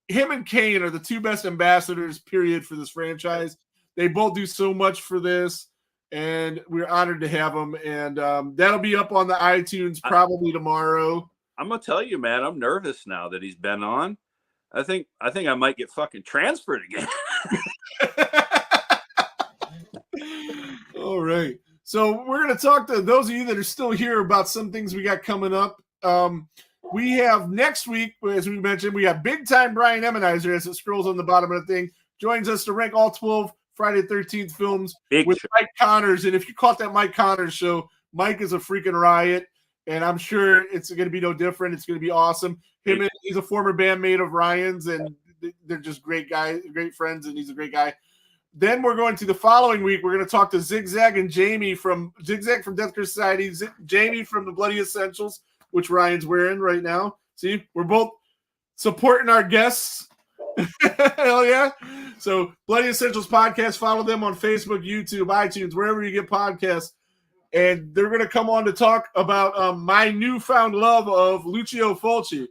him and Kane are the 2 best ambassadors, period, for this franchise. They both do so much for this, and we're honored to have them. And that'll be up on the iTunes probably tomorrow. I'm gonna tell you, man, I'm nervous now that he's been on. I think I might get fucking transferred again. All right. So we're going to talk to those of you that are still here about some things we got coming up. We have next week, as we mentioned, we have big time Brian Emmenizer, as it scrolls on the bottom of the thing, joins us to rank all 12 Friday the 13th films with Mike Connors. And if you caught that Mike Connors show, Mike is a freaking riot, and I'm sure it's going to be no different. It's going to be awesome. He's a former bandmate of Ryan's, and they're just great guys, great friends, and he's a great guy. Then we're going to the following week. We're going to talk to Zigzag and Jamie from Death Care Society, Jamie from the Bloody Essentials, which Ryan's wearing right now. See, we're both supporting our guests. Hell yeah. So Bloody Essentials Podcast, follow them on Facebook, YouTube, iTunes, wherever you get podcasts. And they're going to come on to talk about my newfound love of Lucio Fulci.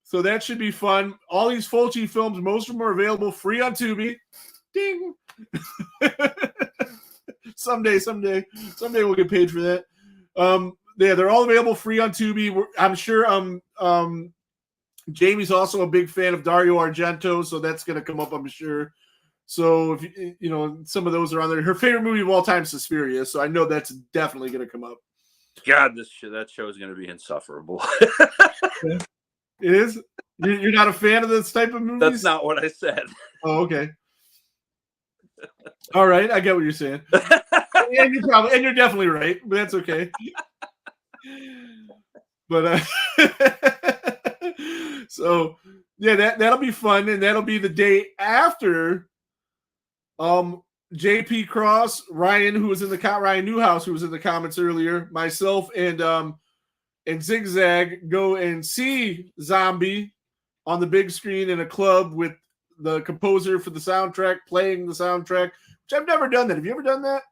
So that should be fun. All these Fulci films, most of them are available free on Tubi. Ding. Someday we'll get paid for that. Yeah, they're all available free on Tubi. I'm sure Jamie's also a big fan of Dario Argento, so that's going to come up, I'm sure. So if you know, some of those are on there. Her favorite movie of all time is Suspiria, so I know that's definitely going to come up. God, that show is going to be insufferable. It is? You're not a fan of this type of movies? That's not what I said. Oh, okay. All right, I get what you're saying. And you're definitely right, but that's okay. But so yeah, that'll be fun, and that'll be the day after JP Cross, Ryan, who was in the Ryan Newhouse, who was in the comments earlier, myself and Zigzag go and see Zombie on the big screen in a club with the composer for the soundtrack playing the soundtrack, which I've never done that. Have you ever done that?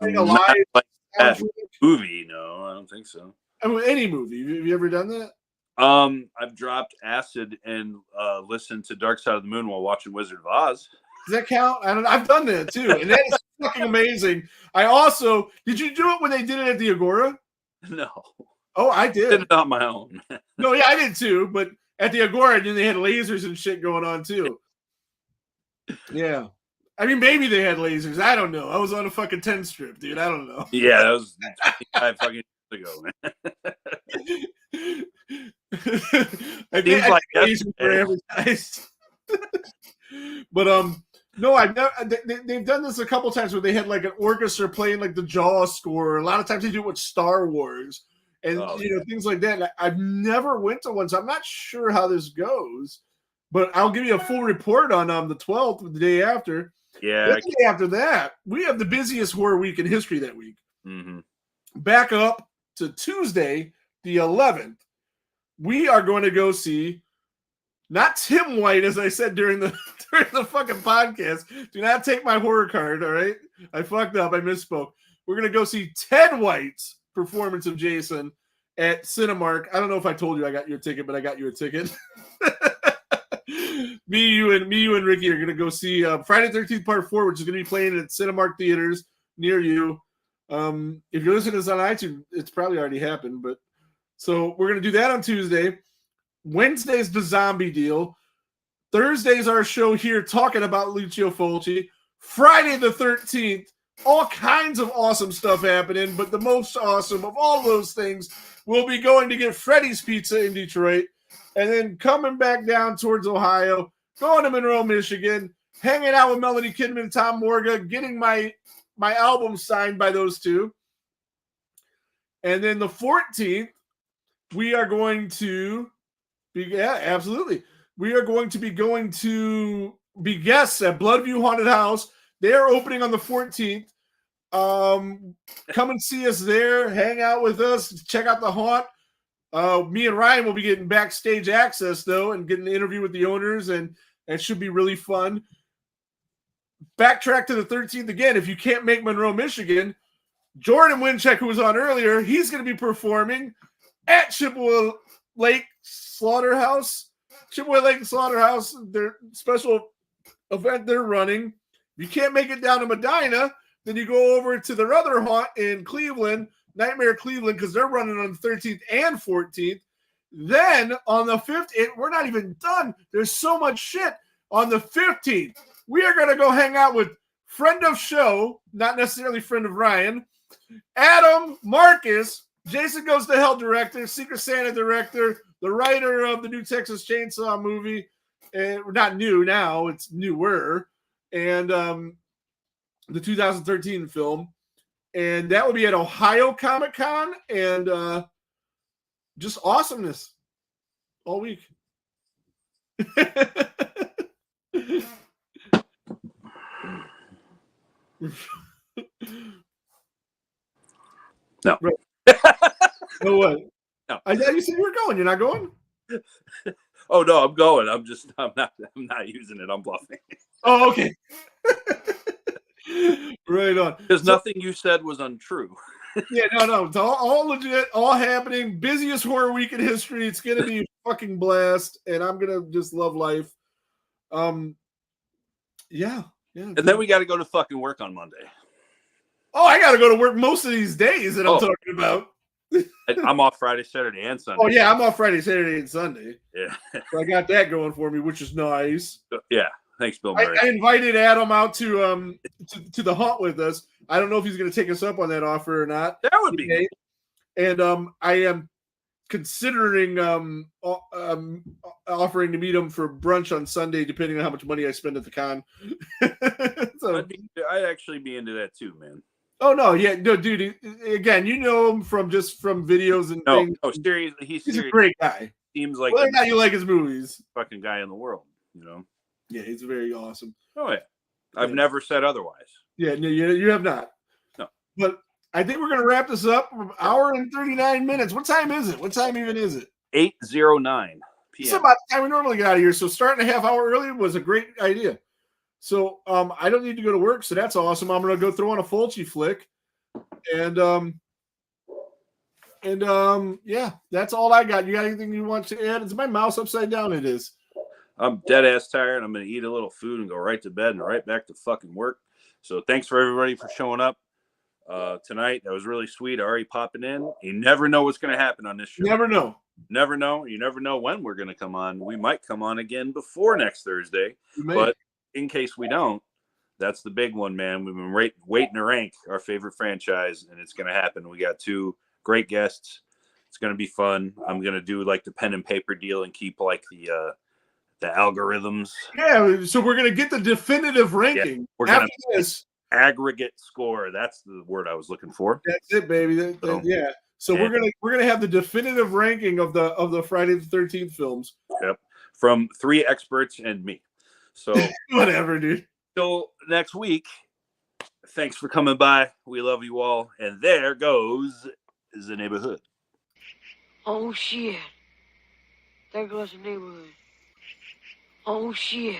Like a live movie? No, I don't think so. I mean, any movie. Have you ever done that? I've dropped acid and listened to Dark Side of the Moon while watching Wizard of Oz. Does that count? I've done that too, and that is fucking amazing. I also did you do it when they did it at the Agora? No. Oh, I did. I did it on my own. No, yeah, I did too. But at the Agora, then they had lasers and shit going on too. Yeah. I mean, maybe they had lasers. I don't know. I was on a fucking 10 strip, dude. I don't know. Yeah, that was 25 fucking years ago, man. I think like lasers were advertised. But no, I've never. They've done this a couple times where they had like an orchestra playing like the Jaws score. A lot of times they do it with Star Wars, and things like that. I've never went to one, so I'm not sure how this goes. But I'll give you a full report on the 12th, the day after. Yeah. The day after that, we have the busiest horror week in history that week. Mm-hmm. Back up to Tuesday, the 11th, we are going to go see not Tim White, as I said during the fucking podcast. Do not take my horror card, all right? I fucked up. I misspoke. We're going to go see Ted White's performance of Jason at Cinemark. I don't know if I told you I got your ticket, but I got you a ticket. Me, you, and Ricky are going to go see Friday the 13th Part 4, which is going to be playing at Cinemark theaters near you. If you're listening to this on iTunes, it's probably already happened. But so we're going to do that on Tuesday. Wednesday's the zombie deal. Thursday's our show here talking about Lucio Fulci. Friday the 13th, all kinds of awesome stuff happening. But the most awesome of all those things, we'll be going to get Freddy's Pizza in Detroit. And then coming back down towards Ohio, going to Monroe, Michigan, hanging out with Melanie Kidman and Tom Morga, getting my album signed by those two. And then the 14th, we are going to be, absolutely. We are going to be guests at Bloodview Haunted House. They are opening on the 14th. Come and see us there. Hang out with us. Check out the haunt. Me and Ryan will be getting backstage access, though, and getting an interview with the owners, and it should be really fun. Backtrack to the 13th again. If you can't make Monroe, Michigan, Jordan Wincek, who was on earlier, he's going to be performing at Chippewa Lake Slaughterhouse. Chippewa Lake Slaughterhouse, their special event they're running. If you can't make it down to Medina, then you go over to their other haunt in Cleveland, Nightmare Cleveland, because they're running on the 13th and 14th. Then on the 15th, we're not even done. There's so much shit. On the 15th, we are going to go hang out with friend of show, not necessarily friend of Ryan, Adam Marcus, Jason Goes to Hell director, Secret Santa director, the writer of the new Texas Chainsaw movie. Not new now, it's newer. And the 2013 film. And that will be at Ohio Comic Con, and just awesomeness all week. No. Right. No what? No. You said you were going. You're not going? Oh no, I'm going. I'm not using it. I'm bluffing. Oh, okay. Right on. Because nothing you said was untrue. Yeah, no. It's all legit, all happening. Busiest horror week in history. It's gonna be a fucking blast, and I'm gonna just love life. Yeah. And then we got to go to fucking work on Monday. Oh, I got to go to work most of these days that I'm talking about. I'm off Friday, Saturday, and Sunday. Oh yeah, I'm off Friday, Saturday, and Sunday. Yeah, so I got that going for me, which is nice. Yeah, thanks, Bill Murray. I invited Adam out to the haunt with us. I don't know if he's going to take us up on that offer or not. That would be good. And I am considering offering to meet him for brunch on Sunday, depending on how much money I spend at the con. So, I'd actually be into that too, man. Oh no, yeah, no, dude. Again, you know him from videos and things. No, seriously, he's a great guy. Seems like whether or not you like his movies, fucking guy in the world, you know. Yeah, he's very awesome. Oh yeah, I've never said otherwise. Yeah, no, you have not. No, but I think we're gonna wrap this up. Hour and 39 minutes. What time is it? What time even is it? 8:09 p.m. It's about the time we normally get out of here. So starting a half hour early was a great idea. So I don't need to go to work, so that's awesome. I'm gonna go throw on a Fulci flick, and yeah, that's all I got. You got anything you want to add? Is my mouse upside down? It is. I'm dead ass tired. I'm gonna eat a little food and go right to bed and right back to fucking work. So thanks for everybody for showing up tonight. That was really sweet. Already popping in. You never know what's gonna happen on this show. Never know. Never know. You never know when we're gonna come on. We might come on again before next Thursday, but in case we don't, that's the big one, man. We've been waiting to rank our favorite franchise, and it's going to happen. We got 2 great guests. It's going to be fun. I'm going to do like the pen and paper deal and keep like the algorithms. Yeah, so we're going to get the definitive ranking. Yeah, we're going to aggregate score. That's the word I was looking for. That's it, baby. Yeah. So we're gonna have the definitive ranking of the Friday the 13th films. Yep, from 3 experts and me. So whatever, dude. Till next week. Thanks for coming by. We love you all. And there goes the neighborhood. Oh shit! There goes the neighborhood. Oh shit!